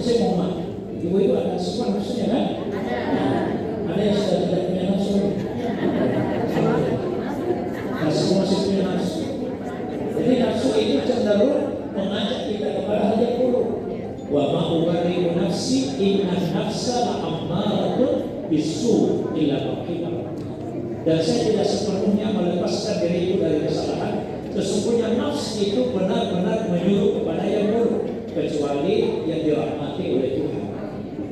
Saya mau maaf, ibu itu ada semua nafsunya kan? Ada yang sudah tidak punya nafsu. Nah, semua masih punya nafsu. Jadi nafsu itu cenderung mengajak kita kepada hajat buruk. Wa ma ubari'u nafsi inna nafsa la'ammaratun bisu illa maqimah. Dan saya tidak sepenuhnya melepaskan diriku dari kesalahan. Sesungguhnya nafsu itu benar-benar menyuruh kepada yang buruk, kecuali yang dirahmati oleh Tuhan,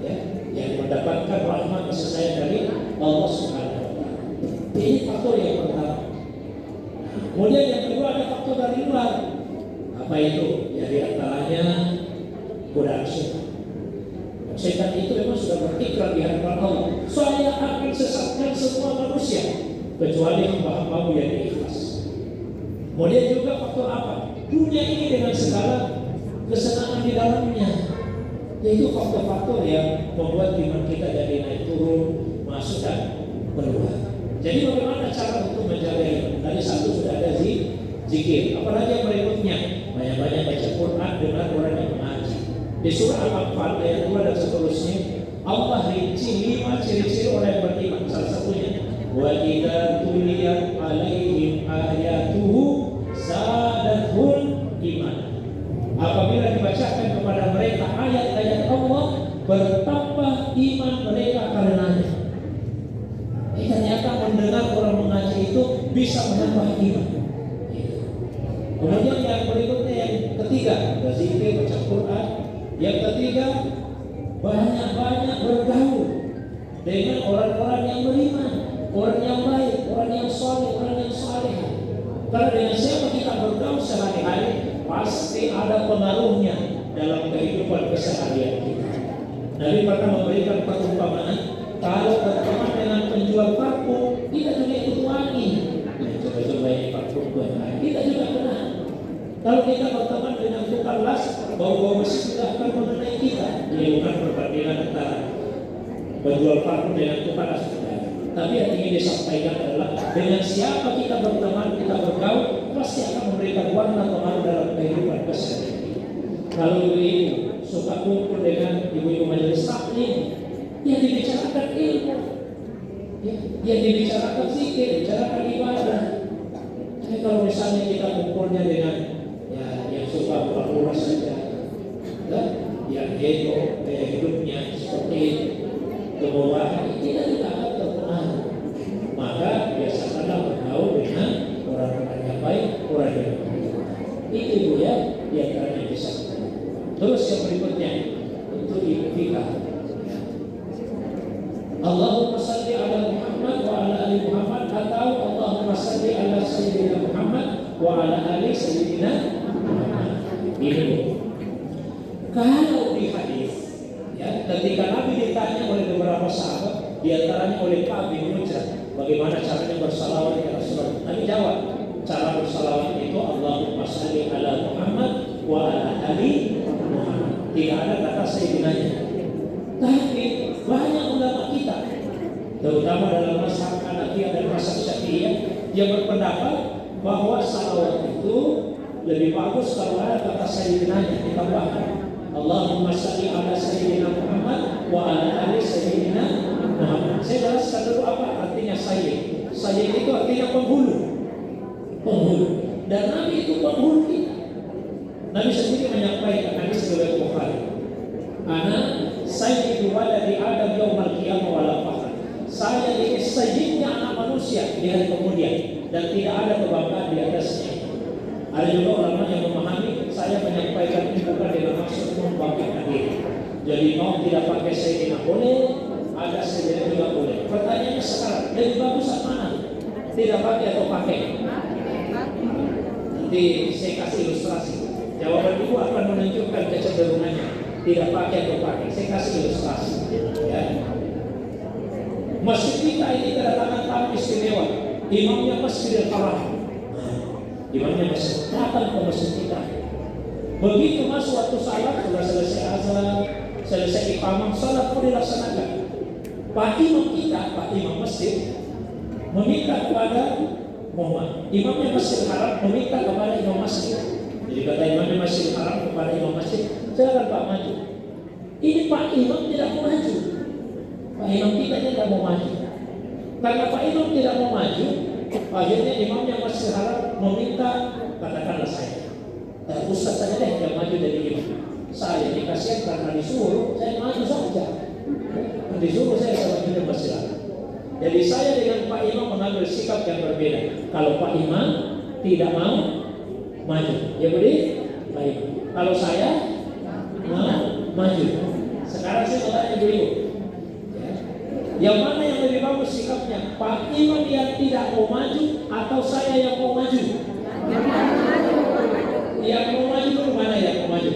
ya, yang mendapatkan rahmat kasih sayang dari Allah Subhanahu wa Ta'ala. Ini faktor yang pertama. Kemudian yang kedua ada faktor dari luar. Apa itu? Ya di antaranya godaan syaitan. Syaitan itu memang sudah berikrar di hadapan Allah, saya akan sesatkan semua manusia kecuali hamba-hambamu yang ikhlas. Kemudian juga faktor apa? Dunia ini dengan segala kesenangan di dalamnya, yaitu faktor-faktor yang membuat iman kita jadi naik turun, masuk dan keluar. Jadi bagaimana cara untuk menjaga iman? Tadi satu sudah ada zikir. Apalagi yang berikutnya? Banyak-banyak baca Quran dengan orang yang mengaji. Di surah Al-Anfal ayat 2 dan seterusnya, Allah rinci 5 ciri-ciri orang yang beriman. Salah satunya, wa idza tuliyat alaihim ayatuhu zadatuhum yang berikutnya yang ketiga, berzikir, baca Quran. Yang ketiga, banyak-banyak bergaul dengan orang-orang yang beriman, orang yang baik, orang yang soleh, orang yang saleh. Karena dengan siapa kita bergaul sehari-hari, pasti ada pengaruhnya dalam kehidupan keseharian kita. Nabi pernah memberikan perumpamaan, kalau berteman dengan penjual parfum, kita juga ikut wangi. Coba-coba ini parfum kita juga kenal. Kalau kita berteman dengan tukang las, bau-bau mesin juga akan mengenai kita. Ini bukan perbandingan antara penjual parfum dengan tukang las. Tapi yang ingin disampaikan adalah dengan siapa kita berteman, kita bergaul, pasti akan memberikan warna pengaruh dalam kehidupan keseharian. Kalau ibu suka kumpul dengan ibu-ibu majelis taklim, yang dibicarakan ilmu, yang dibicarakan zikir, dibicarakan ibadah. Jadi kalau misalnya kita kumpulnya dengan yang suka pura-pura saja, yang ego gaya hidupnya seperti kemewahan, tidak juga akan terpengaruh. Maka biasakanlah bergaul dengan orang-orang yang baik, orang yang baik. Itu ibu ya, yang kalian bisa. Terus yang berikutnya untuk ibu kita, Allahumma salli ala Muhammad wa ala ali Muhammad, atau Allahumma salli ala Sayyidina Muhammad wa ala ali Sayyidina Muhammad. Ini kalau di hadis, ya, ketika Nabi ditanya oleh beberapa sahabat, diantaranya oleh Ka'ab bin Ujrah, bagaimana caranya bersalawat ya Rasulullah? Nabi jawab, cara bersalawat itu Allahumma salli ala Muhammad wa ala ali Muhammad. Tidak ada kata Sayyidinanya. Tapi banyak ulama kita, terutama dalam mazhab Hanafiyah dan mazhab Syafi'iyah, yang berpendapat bahwa salawat itu lebih bagus kalau ada kata Sayyidinanya ditambahkan. Allahumma salli ala Sayyidina Muhammad wa ala ali Sayyidina Muhammad. Saya jelaskan dulu apa artinya Sayyid. Sayyid itu artinya penghulu. Penghulu. Dan Nabi itu penghulu kita. Nabi sendiri menyampaikan hadis riwayat Bukhari. Ana sayyidu waladi Adam yaumal qiyamah wala fakhr. Saya ini sayyidnya anak manusia di hari kemudian dan tidak ada kebanggaan di atasnya. Ada juga ulama yang memahami saya menyampaikan ini bukan dengan maksud membangkitkan diri. Jadi mau tidak pakai sayyidina boleh, ada sayyidina juga boleh. Pertanyaannya sekarang, lebih bagus mana? Tidak pakai atau pakai? Nanti saya kasih ilustrasi. Jawaban ibu akan menunjukkan kecenderungannya. Tidak pakai atau pakai. Saya kasih ilustrasi. Ya. Masjid kita ini kedatangan tamu istimewa. Imamnya Masjidil Haram. Imamnya masjid datang ke masjid kita. Begitu masuk waktu salat, sudah selesai azan, selesai iqamah, salat pun dilaksanakan. Pak Imam kita, Pak Imam masjid, meminta kepada imamnya Masjidil Haram meminta kepada imam masjid. Jadi kata imamnya Masjidil Haram kepada imam masjid, silakan Pak maju. Ini Pak Imam tidak mau maju. Pak Imam kita tidak mau maju. Karena Pak Imam tidak mau maju, akhirnya imamnya Masjidil Haram meminta, katakanlah saya, Ustaz saja deh yang maju jadi imam. Saya dikasih karena disuruh, saya maju saja. Disuruh saya maju di Masjidil Haram. Jadi saya dengan Pak Imam mengambil sikap yang berbeda. Kalau Pak Imam tidak mau maju, ya boleh. Baik. Kalau saya mau maju. Sekarang saya bertanya dulu. Yang mana yang lebih bagus sikapnya? Pak Imam yang tidak mau maju atau saya yang mau maju? Yang mau maju dulu mana yang mau maju?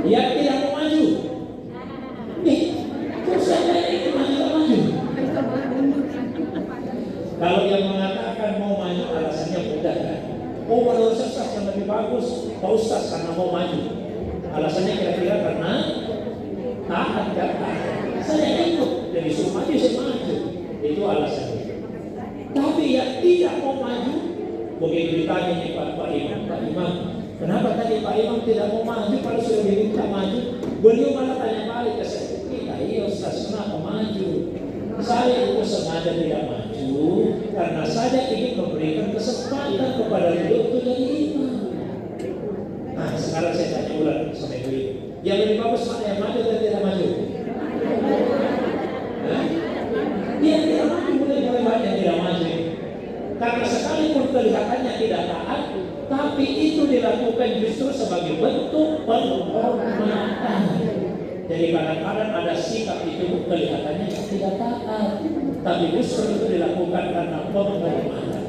Yang tidak mau maju? Terus saya ingin maju. Kalau yang mengatakan mau maju alasannya mudah kan? Oh menurut Ustaz yang lebih bagus Pak Ustaz karena mau maju. Alasannya kira-kira karena taat kan? Saya ikut jadi suruh maju saya maju. Itu alasannya. Tapi yang tidak mau maju, begitu ditanya Pak Imam, kenapa tadi Pak Imam tidak mau maju kalau sudah diminta maju? Beliau malah tanya balik ke saya. Iya Ustaz, kenapa maju? Saya itu sengaja tidak maju karena saya ingin memberikan kesempatan kepada beliau untuk jadi imam. Nah sekarang saya tanya ulang sama beliau. Yang lebih bagus mana yang maju dan tidak maju? Yang tidak maju boleh banyak yang tidak maju. Karena sekalipun kelihatannya tidak taat, tapi itu dilakukan justru sebagai bentuk penghormatan. Jadi kadang-kadang ada sikap itu kelihatannya tidak taat, tapi justru itu dilakukan karena penghormatan.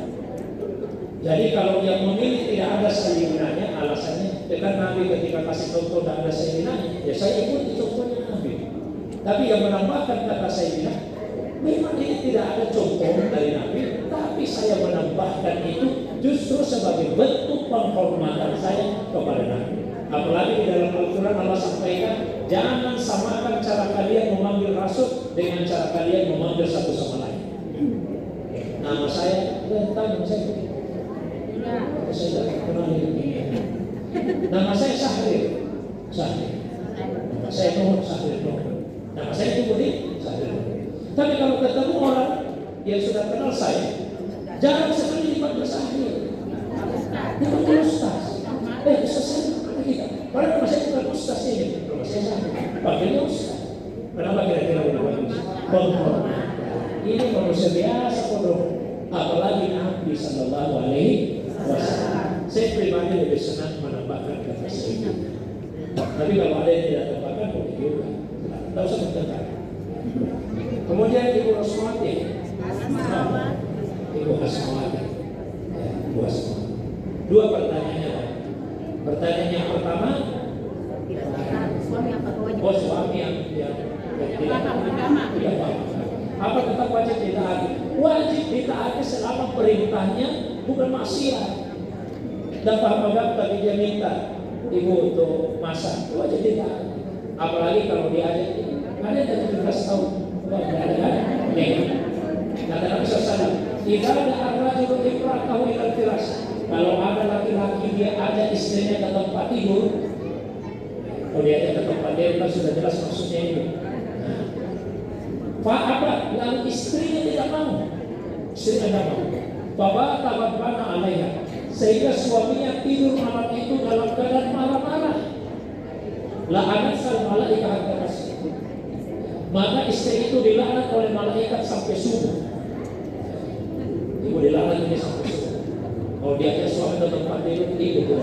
Jadi kalau dia memilih tidak ada sayyidinanya, alasannya kan Nabi ketika kasih contoh tidak ada sayyidinanya, ya saya ikuti contohnya Nabi. Tapi yang menambahkan kata sayyidinah, memang ini tidak ada contoh dari Nabi, tapi saya menambahkan itu justru sebagai bentuk penghormatan saya kepada Nabi. Apalagi di dalam Al-Quran Allah sampaikan, jangan samakan cara kalian memanggil Rasul dengan cara kalian memanggil satu sama lain. Nama saya, tanya saya tidak kenal ini. Nama saya Syahrir. Nama saya Nuhun Syahrir. Nama saya itu Budi Syahrir. Tapi kalau ketemu orang yang sudah kenal saya, jangan sekali dipanggil Syahrir, dipanggil Ustaz. Ustaz saya tidak. Padahal nama saya bukan Ustaz ini. Nama saya Syahrir. Panggilnya Ustaz. Kenapa kira-kira begitu? Penghormatan. Ini manusia biasa bodoh. Apalagi Nabi Sallallahu Alaihi Wasallam. Saya pribadi lebih senang menambahkan kata sayyidina. Tapi kalau ada yang tidak tambahkan, boleh juga. Tidak usah bertengkar. Kemudian Ibu Rasmawati, Ibu Asmawati, Ibu Asmawati. Dua pertanyaannya. Pertanyaan yang pertama, suami yang tidak paham. Apa tetap wajib ditaati? Wajib ditaati selama perintahnya bukan maksiat. Dan paham agama tapi dia minta ibu untuk masak, wajib ditaati. Apalagi kalau diajak, ada yang 17 tahun, tidak ada. Kata Nabi SAW, tidak ada ar-rajulu imra'atahu ilal firash. Kalau ada laki-laki dia ajak istrinya ke tempat tidur, kalau dia ajak ke tempat tidur sudah jelas maksudnya itu. Pak apa? Lalu istrinya tidak mau. Istrinya tidak mau. Bapak tawabbana alaiha. Sehingga suaminya tidur malam itu dalam keadaan marah-marah. La'anat sal malaika hatta tasbih. Maka istri itu dilaknat oleh malaikat sampai subuh. Ibu dilaknat ini sampai subuh. Kalau diajak suami ke tempat tidur,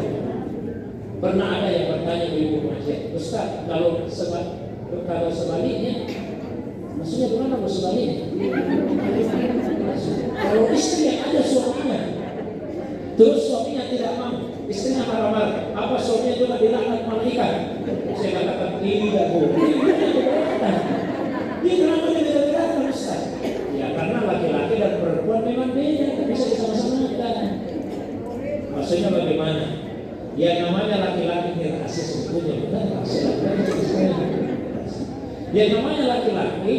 pernah ada yang bertanya ibu pengajian, Ustaz, kalau sebaliknya, maksudnya gimana kalau sebaliknya? Kalau istri yang ada suaminya, terus suaminya tidak mau, istrinya marah-marah, apa suaminya juga dilaknat malaikat? Saya katakan tidak boleh. Dia kenapa tidak beratkan Ustaz? Ya karena laki-laki dan perempuan memang beda, tidak bisa disama-samakan. Maksudnya bagaimana? Ya namanya laki-laki ini rahasia sebetulnya, benar rahasia laki-laki. Ya namanya laki-laki,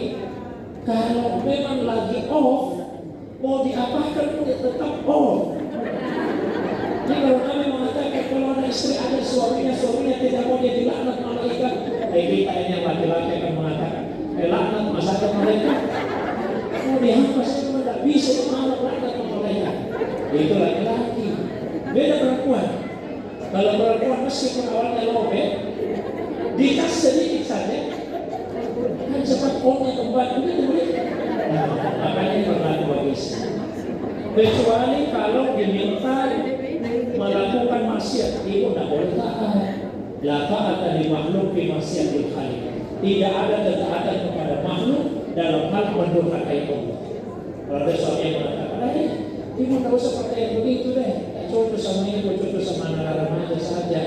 kalau memang lagi off, mau diapakan pun dia tetap off. Jadi kalau kami mengatakan kalau ada istri ada suaminya tidak mau dia dilaknat malaikat, kita ini yang laki-laki akan mengatakan, laknat masalah malaikat. Mau diapa saya cuma tidak bisa menolak laknat malaikat. Itu laki-laki. Beda perempuan. Kalau perempuan meskipun awalnya lobek, dikas sedikit saja, kan cepat onnya kembali begitu begitu. Makanya ini berlaku bagi istri. Kecuali kalau diminta melakukan maksiat, ibu tidak boleh taat. La ta'ata li makhluk fi maksiatil khaliq. Tidak ada ketaatan kepada makhluk dalam hal mendurhakai Allah. Kalau ada suami yang mengatakan, ibu tidak usah pakai yang begitu deh. Cocok sama ibu, cocok sama anak remaja saja.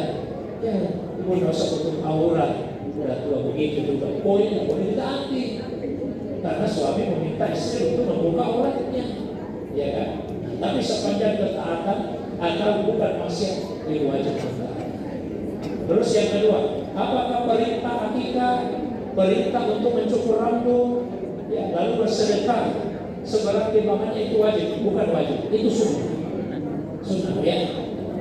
Ya, ibu tidak usah tutup aurat. Sudah tua begitu juga. Poinnya boleh ditaati. Karena suami meminta istri untuk membuka auratnya, ya kan? Tapi sepanjang ketaatan atau bukan maksiat, itu wajib mentaati. Terus yang kedua, apakah perintah akikah, perintah untuk mencukur rambut, ya, lalu bersedekah sebarang timbangannya itu wajib, bukan wajib, itu sunnah, ya.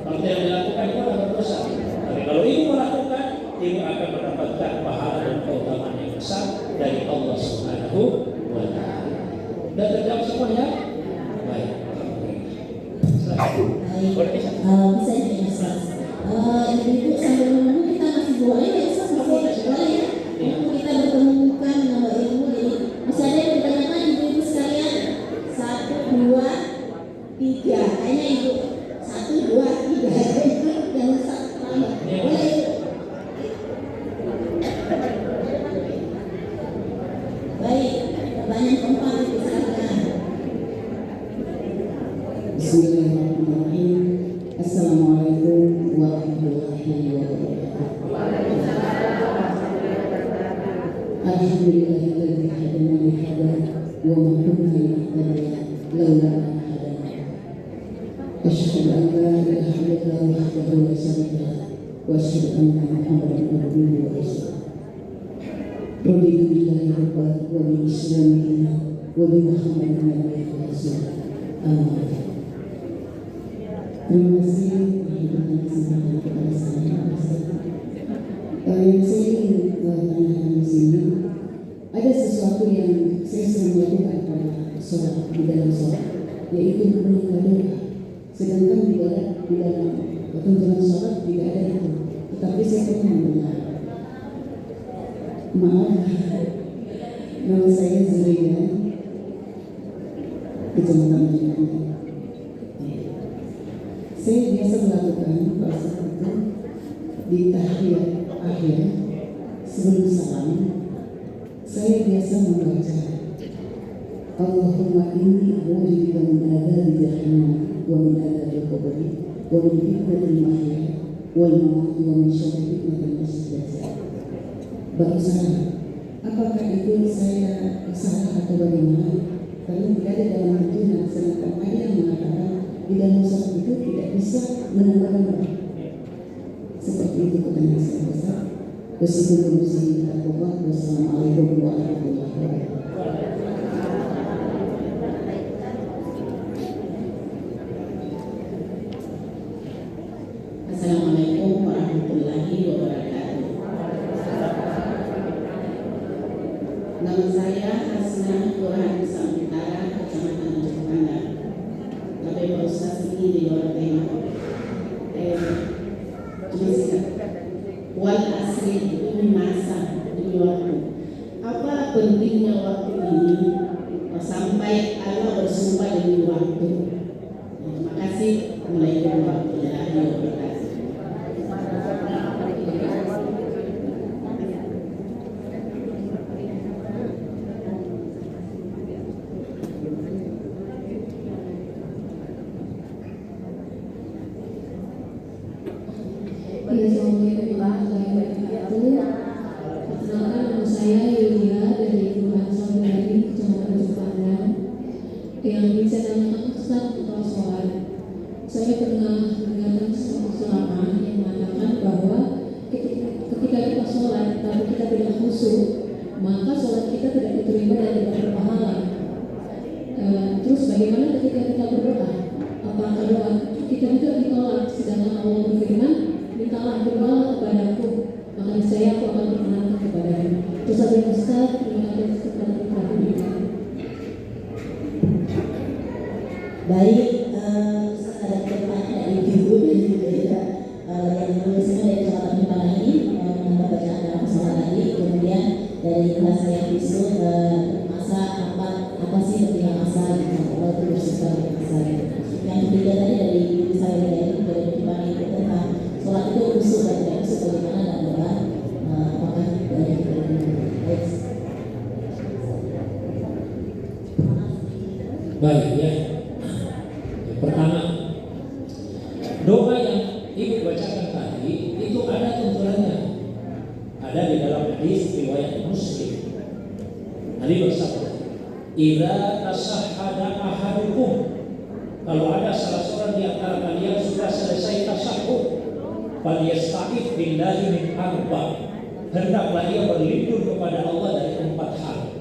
Kalau tidak dilakukan itu adalah berdosa. Tapi kalau ibu melakukan, ibu akan mendapatkan pahala dan keutamaan yang besar dari Allah Subhanahu wa Ta'ala. Dan terjawab semua ya? Baik. Bisa ya Ustaz. Ibu sambil menunggu kita masih boleh ya Ustaz, masih boleh ya. Untuk kita bertemukan nama ilmu, jadi masih ada yang bertanya ibu-ibu sekalian. 1, 2, 3. Kayaknya ibu Alhamdulillahilladzi hadana li hadza wa ma kunna linahtadiya laula an hadana. Asyhadu an la ilaha illallah wahdahu la syarika lahu wa asyhadu anna Muhammadan abduhu wa rasuluh. Raditu billahi rabban wa bil islami dinan wa bi Muhammadin nabiyyan wa rasulan. Amin. Terima kasih memberikan kesempatan kepada saya. Yang saya ingin tanyakan di sini, ada sesuatu yang saya sering lakukan pada sholat, di dalam sholat, yaitu meninggal doa. Sedangkan di dalam tuntunan sholat tidak ada itu. Tetapi saya pernah mendengar. Maaf, nama saya Zulia, Kecamatan Jepang. Saya biasa melakukan pada saat itu di tahiyat akhir sebelum salam, saya biasa membaca Allahumma inni a'udzubika min adzabi jahannam wa min adzabil qabr wa min fitnatil mahya wal mamat wa min syarri fitnatil masiihid dajjal. Baru salah, apakah itu saya salah atau bagaimana? Karena tidak ada dalam tuntunan, sedangkan ada yang mengatakan di dalam sholat itu tidak bisa menambah-nambah. Seperti itu pertanyaan saya besar. Wassalamualaikum warahmatullahi wabarakatuh. Assalamualaikum warahmatullahi wabarakatuh. Nama saya Hasnah Tuhan Samutara, Kecamatan Jepang. Tapi proses ini di luar tema. Wal asri demi masa, demi waktu. Apa pentingnya waktu ini sampai Allah bersumpah demi waktu? Terima kasih. Assalamualaikum warahmatullahi wabarakatuh. Assalamualaikum warahmatullahi wabarakatuh. Perkenalkan, nama saya Yulia dari Kelurahan Saudari, Kecamatan Jepang. Yang bisa tanyakan Ustaz tentang sholat. Saya pernah mendengarkan ceramah yang mengatakan bahwa ketika kita sholat tapi kita tidak khusyuk, maka sholat kita tidak diterima dan tidak berpahala. Terus bagaimana ketika kita berdoa? Apakah doa kita juga ditolak? Sedangkan Allah berfirman, mintalah berdoa kepadaku, maka saya akan berkenan kepadamu. Terus ada Ustaz, terima kasih kepada perhatian ini. Baik, Ustaz ada pertanyaan dari Ibu dan juga yang menulisnya dari Kecamatan Jepang ini menambah bacaan dalam sholat tadi. Kemudian dari bahasa yang bisu masa apa sih ketika masa Allah itu bersifat masa. Yang ketiga tadi dari Ibu saya dari Jepang itu tentang sholat itu khusyuk dan tidak khusyuk bagaimana dan doa apakah dari Baik ya. Pertama, doa yang Ibu bacakan tadi itu ada tuntunannya. Ada di dalam hadis riwayat Muslim. Nabi bersabda, "Idza tasahhada ahadukum," kalau ada salah seorang di antara kalian sudah selesai tasyahhud, falyasta'idz billahi min arba', hendaklah ia berlindung kepada Allah dari 4 hal.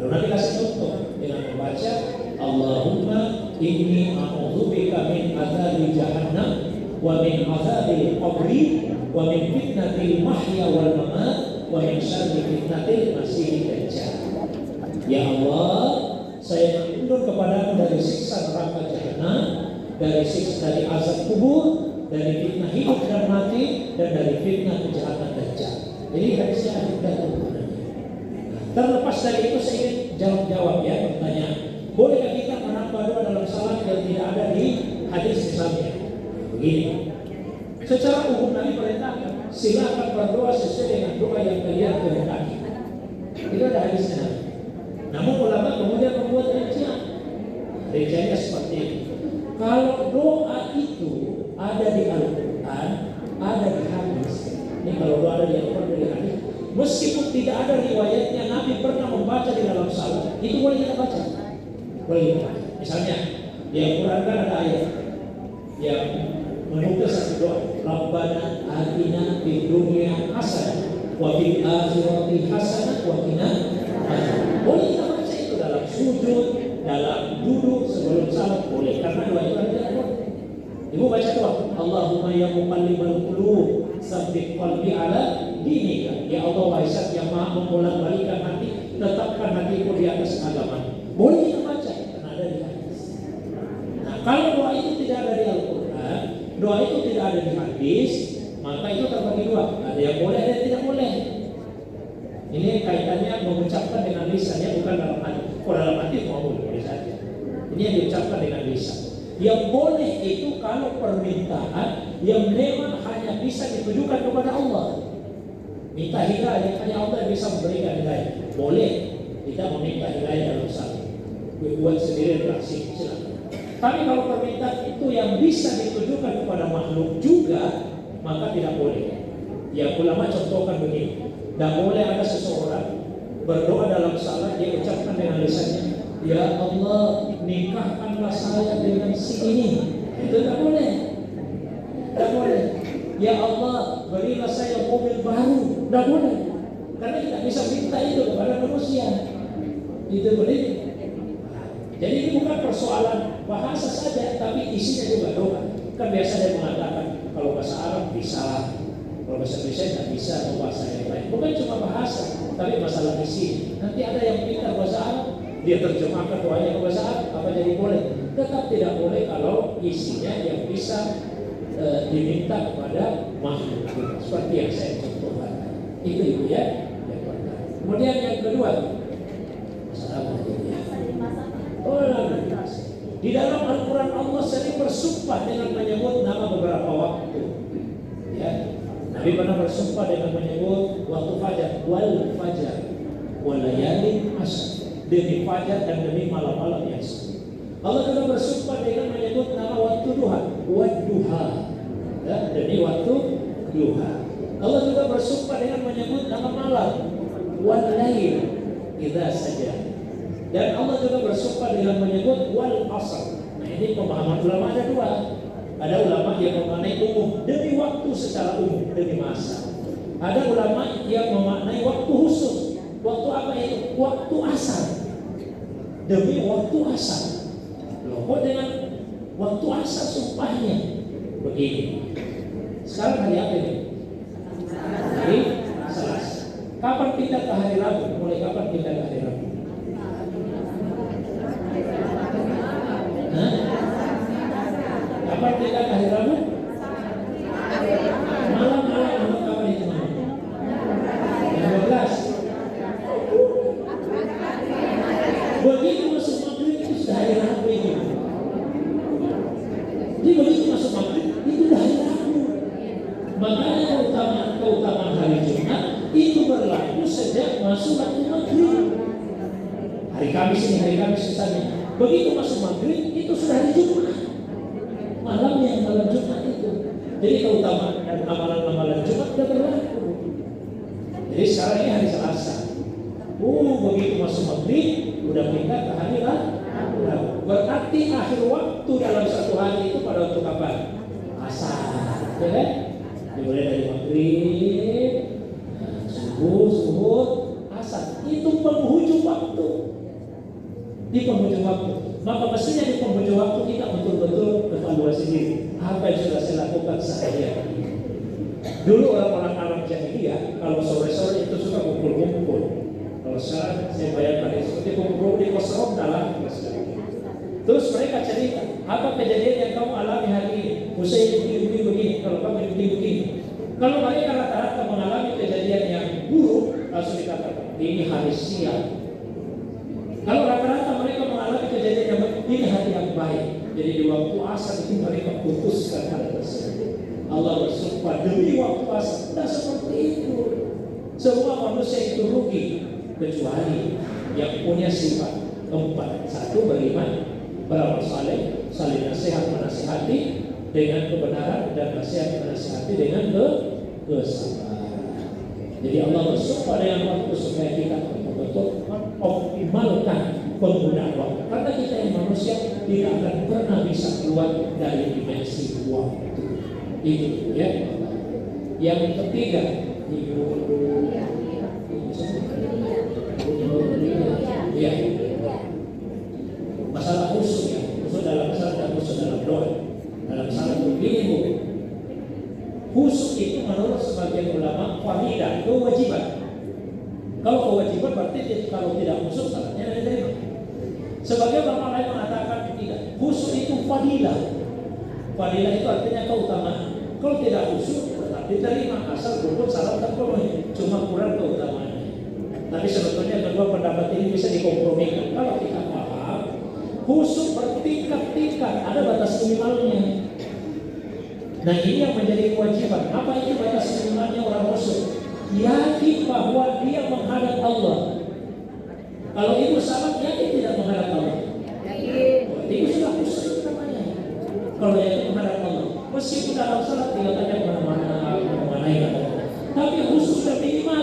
Lalu Nabi kasih contoh dengan membaca Allahumma inni a'udzubika min adzabi jahannam wa min adzabil qabri wa min fitnatil mahya wal mamat wa min syarri fitnatil masiihid dajjal. Ya Allah, saya berlindung kepadamu dari siksa neraka jahanam, dari azab kubur, dari fitnah hidup dan mati, dan dari fitnah kejahatan dajjal. Jadi hadisnya ada hubungannya. Terlepas dari itu saya ingin jawab ya pertanyaan. Bolehkah kita menambah doa dalam salat yang tidak ada di hadis misalnya? Begini. Secara umum Nabi perintahkan silakan berdoa sesuai dengan doa yang kalian kehendaki. Itu ada hadisnya. Namun ulama kemudian membuat rincian. Rinciannya seperti ini. Kalau doa itu ada di Al-Quran, ada di hadis. Ini kalau doa ada di Al-Quran, dari hadis, Meskipun tidak ada riwayatnya Nabi pernah membaca di dalam salat, itu boleh kita baca. Boleh kita baca. Misalnya di Al-Quran kan ada ayat yang menukil satu doa, Rabbana atina fid dunya hasanah wa fil akhirati hasanah wa qina adzabannar. Boleh kita baca itu dalam sujud, dalam duduk, sebelum salat boleh, karena doa itu ada dalam Al-Quran. Ibu baca doa, Allahumma ya muqallibal qulub, tsabbit qalbi ala dinika. Ya Allah, wahai Zat yang Maha membolak-balikkan hati, tetapkan hatiku di atas agama. Boleh kita baca, karena ada di hadis. Nah, kalau doa itu tidak ada di Al-Quran, doa itu tidak ada di hadis, maka itu terbagi dua. Ada yang boleh, ada yang tidak boleh. Ini kaitannya mengucapkan dengan lisannya, bukan dalam hati. Kalau dalam hati mau boleh saja. Ini yang diucapkan dengan lisan. Yang boleh itu kalau permintaan yang memang hanya bisa ditujukan kepada Allah. Minta hidayah, hanya Allah yang bisa memberikan hidayah. Boleh kita meminta hidayah dalam salat. Buat sendiri reaksi, silakan. Tapi kalau permintaan itu yang bisa ditujukan kepada makhluk juga, maka tidak boleh. Yang ulama contohkan begini, tidak boleh ada seseorang berdoa dalam salat, dia ucapkan dengan lisannya, ya Allah, nikahkanlah saya dengan si ini. Itu tidak boleh. Tidak boleh. Ya Allah, berilah saya mobil baru. Tidak boleh. Karena tidak bisa minta itu kepada manusia. Itu boleh. Jadi ini bukan persoalan bahasa saja, tapi isinya juga doa. Kan biasa dia mengatakan, kalau bahasa Arab bisa, kalau bahasa Indonesia tidak bisa, atau bahasa yang lain. Bukan cuma bahasa, tapi masalah isi. Nanti ada yang pintar bahasa Arab, dia terjemahkan doanya ke bahasa Arab, apa jadi boleh? Tetap tidak boleh kalau isinya yang bisa diminta kepada makhluk. Seperti yang saya contohkan. Itu ibu ya. Kemudian yang kedua, di dalam Al-Quran Allah sering bersumpah dengan menyebut nama beberapa waktu. Ya, Nabi pernah bersumpah dengan menyebut waktu fajar, wal fajar, wal layalin ashr, demi fajar dan demi malam-malam yang sunyi. Allah juga bersumpah dengan menyebut nama waktu duha, wad duha, ya, demi waktu duha. Allah juga bersumpah dengan menyebut nama malam, wal lail, idza saja. Dan Allah juga bersumpah dengan menyebut wal asr. Nah, ini pemahaman ulama ada dua. Ada ulama yang memaknai umum, demi waktu secara umum, demi masa. Ada ulama yang memaknai waktu khusus. Waktu apa itu? Waktu asar. Demi waktu asar. Loh, kok dengan waktu asar sumpahnya? Begini. Sekarang hari apa ini? Hari Selasa. Kapan kita ke hari Rabu? Mulai kapan kita ke hari Rabu? Kapan kita ke hari Rabu? Malam-malam kapan itu malam? Jam 12. Begitu masuk maghrib itu sudah hari Rabu itu. Jadi begitu masuk maghrib itu sudah hari Rabu. Makanya keutamaan hari Jumat itu berlaku sejak masuk waktu maghrib. Hari Kamis ini, hari Kamis misalnya. Begitu masuk maghrib itu sudah hari Jumat. Malamnya malam Jumat itu. Jadi keutamaan dan amalan-amalan Jumat sudah berlaku. Jadi sekarang ini hari Selasa. Begitu masuk maghrib udah pindah ke hari Rabu. Berarti akhir waktu dalam satu hari itu pada waktu kapan? Asar. Ya kan? Dimulai dari maghrib, subuh, asar. Itu penghujung waktu. Di penghujung waktu. Maka mestinya di penghujung waktu kita betul-betul evaluasi diri. Apa yang sudah saya lakukan seharian? Dulu orang-orang Arab jahiliyah kalau sore-sore itu suka kumpul-kumpul. Kalau sekarang saya bayangkan seperti kumpul di kosong dalam. Terus mereka cerita, apa kejadian yang kamu alami hari ini? Usai begini, kalau kamu begini. Kalau mereka rata-rata mengalami kejadian yang buruk, langsung dikatakan ini hari sial. Kalau rata-rata mereka mengalami kejadian yang ini hari yang baik. Jadi di waktu asar itu mereka putuskan hal tersebut. Allah bersumpah demi waktu asar. Tidak seperti itu. Semua manusia itu rugi kecuali yang punya sifat empat. Satu, beriman, beramal saleh, saling nasihat menasihati dengan kebenaran, dan nasihat menasihati dengan kesabaran. Jadi Allah bersumpah dengan waktu supaya kita betul-betul mengoptimalkan penggunaan waktu. Karena kita yang manusia tidak akan pernah bisa keluar dari dimensi waktu. Itu ya. Yang ketiga, ya, masalah khusyuk ya, khusyuk dalam salat dan khusyuk dalam doa. Dalam salat begini Bu, khusyuk itu menurut sebagian ulama fadilah, kewajiban. Kalau kewajiban berarti kalau tidak khusyuk salatnya tidak diterima. Sebagian ulama lain mengatakan tidak, khusyuk itu fadilah. Fadilah itu artinya keutamaan. Kalau tidak khusyuk tetap diterima asal rukun salat terpenuhi, cuma kurang keutamaannya. Tapi sebetulnya kedua pendapat ini bisa dikompromikan. Kalau kita paham, khusyuk bertingkat-tingkat, ada batas minimalnya. Nah ini yang menjadi kewajiban. Apa itu batas minimalnya orang khusyuk? Yakin bahwa dia menghadap Allah. Kalau ibu salat yakin tidak menghadap Allah, ibu sudah khusyuk namanya. Kalau yakin menghadap Allah, meskipun dalam salat tidak tanya kemana-mana ya. Tapi khusus sudah minimal,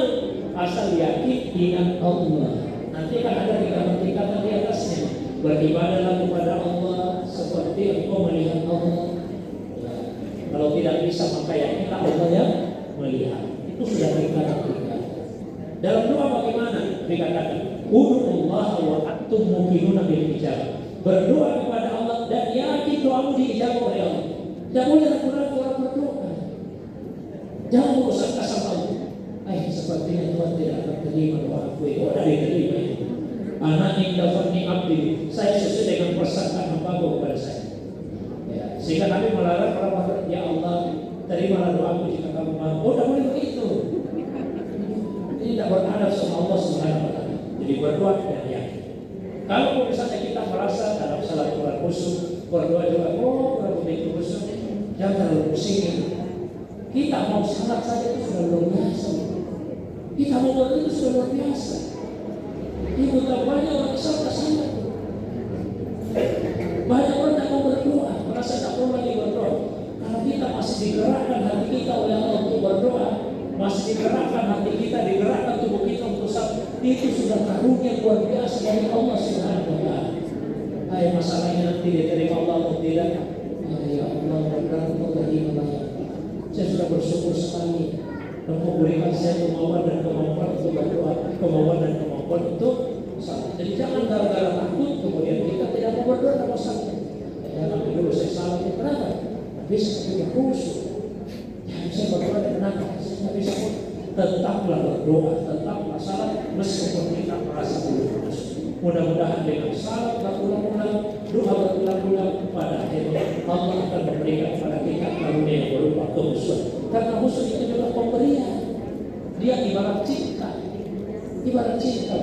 asal yakin ingat Allah. Nanti kan ada tingkatan di atasnya. Beribadahlah kepada Allah seperti engkau melihat Allah. Ya. Kalau tidak bisa maka yakinlah Allah yang melihat. Itu sudah tingkatan. Dalam doa bagaimana? Dikatakan, "Ud'ullaha wa antum muqinuna bil ijabah." Berdoa kepada Allah dan yakin doamu diijabah oleh Allah. Tidak boleh ragu-ragu orang berdoa. Jangan berusaha sama Allah. Sepertinya Tuhan tidak akan terima doaku. Oh, dari terima itu. Anak indafani abdi. Saya sesuai dengan persangkaan hamba-Mu kepada saya. Ya, sehingga Nabi melarang orang berdoa, ya Allah, terimalah doaku jika kamu mau. Oh, tidak boleh begitu. Ini tidak beradab sama Allah Subhanahu wa Ta'ala. Jadi berdoa dan yakin. Kalau misalnya kita merasa dalam salat Quran khusyuk, berdoa juga, kalau begitu khusyuk, jangan terlalu pusing. Kita mau salat saja itu sudah luar biasa. Kita mau berdoa itu sudah luar biasa. Ibu tak banyak orang salat salat. Banyak orang tak mau berdoa, merasa tak perlu lagi berdoa. Kalau kita masih digerakkan hati kita oleh Allah untuk berdoa, masih digerakkan hati kita, digerakkan tubuh kita untuk salat, itu sudah karunia luar biasa dari Allah Subhanahu wa Ta'ala. Masalahnya nanti diterima Allah atau tidak? Ya Allah, mudah-mudahan Allah terima. Saya sudah bersyukur sekali Engkau berikan saya kemauan dan kemampuan untuk berdoa, kemauan dan kemampuan untuk salat. Jadi jangan gara-gara takut kemudian kita tidak mau berdoa sama salat. Jangan dulu saya salah itu kenapa? Tapi saya punya khusyuk. Jangan saya berdoa dan kenapa? Saya tidak bisa. Tetaplah berdoa, tetaplah salat meskipun kita merasa belum khusyuk. Mudah-mudahan dengan salat berulang-ulang, doa berulang-ulang, pada akhirnya Allah akan memberikan kepada kita karunia yang berupa kekhusyukan. Karena khusyuk itu juga pemberian. Dia ibarat cinta. Ibarat cinta.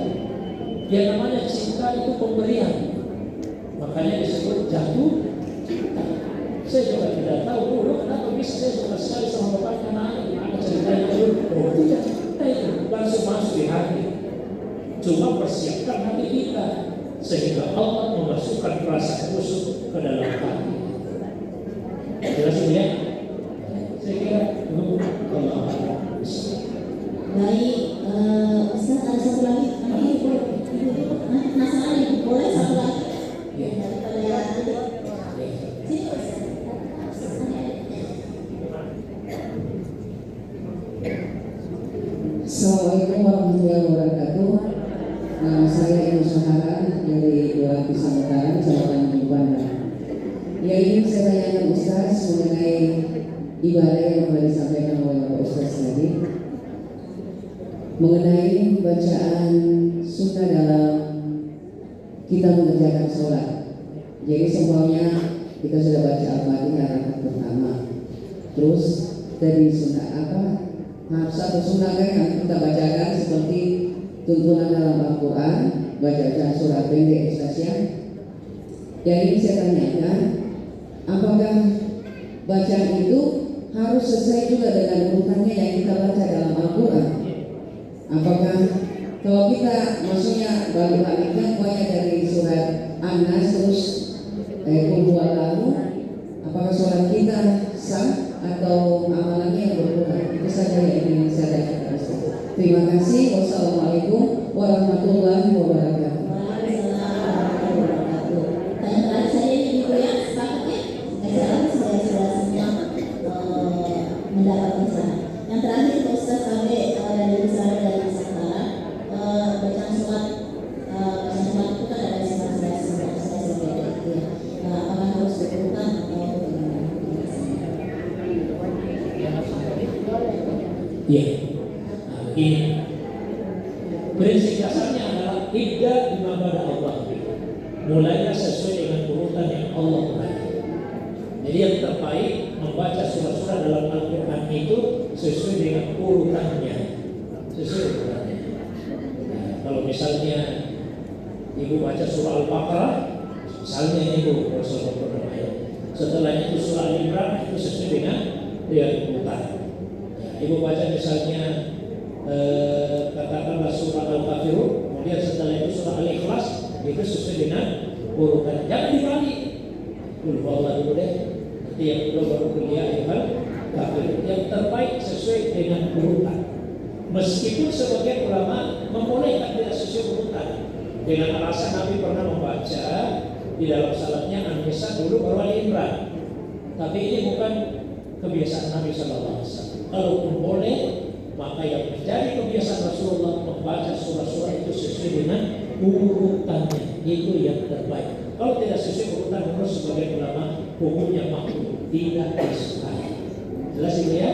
Yang namanya cinta itu pemberian. Makanya disebut jatuh cinta. Saya juga tidak tahu dulu kenapa bisa saya suka sekali sama bapaknya anak. Ada ceritanya dulu. Oh tidak, cinta itu langsung masuk di hati. Cuma persiapkan hati kita sehingga Allah memasukkan rasa khusyuk ke dalam hati. Jelas ya? Saya kira Allah. Baik, Ustaz ada satu lagi. Penasaran ibu, boleh satu lagi? Daripada yang sini Assalamualaikum warahmatullahi wabarakatuh. Nama saya Ibu Sahara dari Dua Pisang Utara, Kecamatan Bandar. Ya, ingin saya tanyakan Ustaz mengenai ibadah yang telah disampaikan oleh Bapak Ustaz tadi mengenai bacaan sunnah dalam kita mengerjakan sholat. Jadi semuanya kita sudah baca Al-Fatihah rakaat pertama. Terus dari sunnah apa? Satu sunnah yang kita bacakan seperti tuntunan dalam Al-Quran, baca surat pendek Ustaz. Yang ini saya tanyakan, apakah bacaan itu harus sesuai juga dengan urutannya yang kita baca dalam Al-Quran? Apakah kalau kita maksudnya baru baliknya pokoknya dari surat An-Nas terus Qul huwallahu, apakah sholat kita sah atau amalannya yang berkurang? Itu saja yang ingin saya tanyakan. Terima kasih. Wassalamualaikum warahmatullahi wabarakatuh. Tanya terakhir saya Ibu ya, sepakat ya? Saya sudah semua mendapatkan sana. Yang terakhir Pak Ustaz kami dari Israel dan Nusantara bacaan sholat itu kan ada surat itu ya. Apakah harus diperlukan atau bagaimana? Iya. Nah, ini prinsip dasarnya adalah ibda bima bada Allah. Mulainya sesuai dengan urutan yang Allah berikan. Jadi yang terbaik membaca surah-surah dalam Al-Quran itu sesuai dengan urutannya. Sesuai urutannya. Nah, kalau misalnya ibu baca surah Al-Baqarah, misalnya ibu setelahnya itu surah Al-Imran, itu sesuai dengan urutan. Ibu baca misalnya katakanlah surah Al-Kafirun, kemudian setelah itu surah Al-Ikhlas, itu sesuai dengan urutan. Jangan dibalik. Qul huwallahu dulu deh. Nanti yang kedua baru kuliah Al-Kafirun. Yang terbaik sesuai dengan urutan. Meskipun sebagian ulama membolehkan tidak sesuai urutan, dengan alasan Nabi pernah membaca di dalam salatnya An-Nisa dulu baru Al-Imran. Tapi ini bukan kebiasaan Nabi Sallallahu Alaihi Wasallam. Kalaupun boleh, maka yang menjadi kebiasaan Rasulullah membaca surah-surah itu sesuai dengan urutannya, itu yang terbaik. Kalau tidak sesuai urutan, menurut sebagian ulama hukumnya makruh, tidak disukai. Jelas itu ya?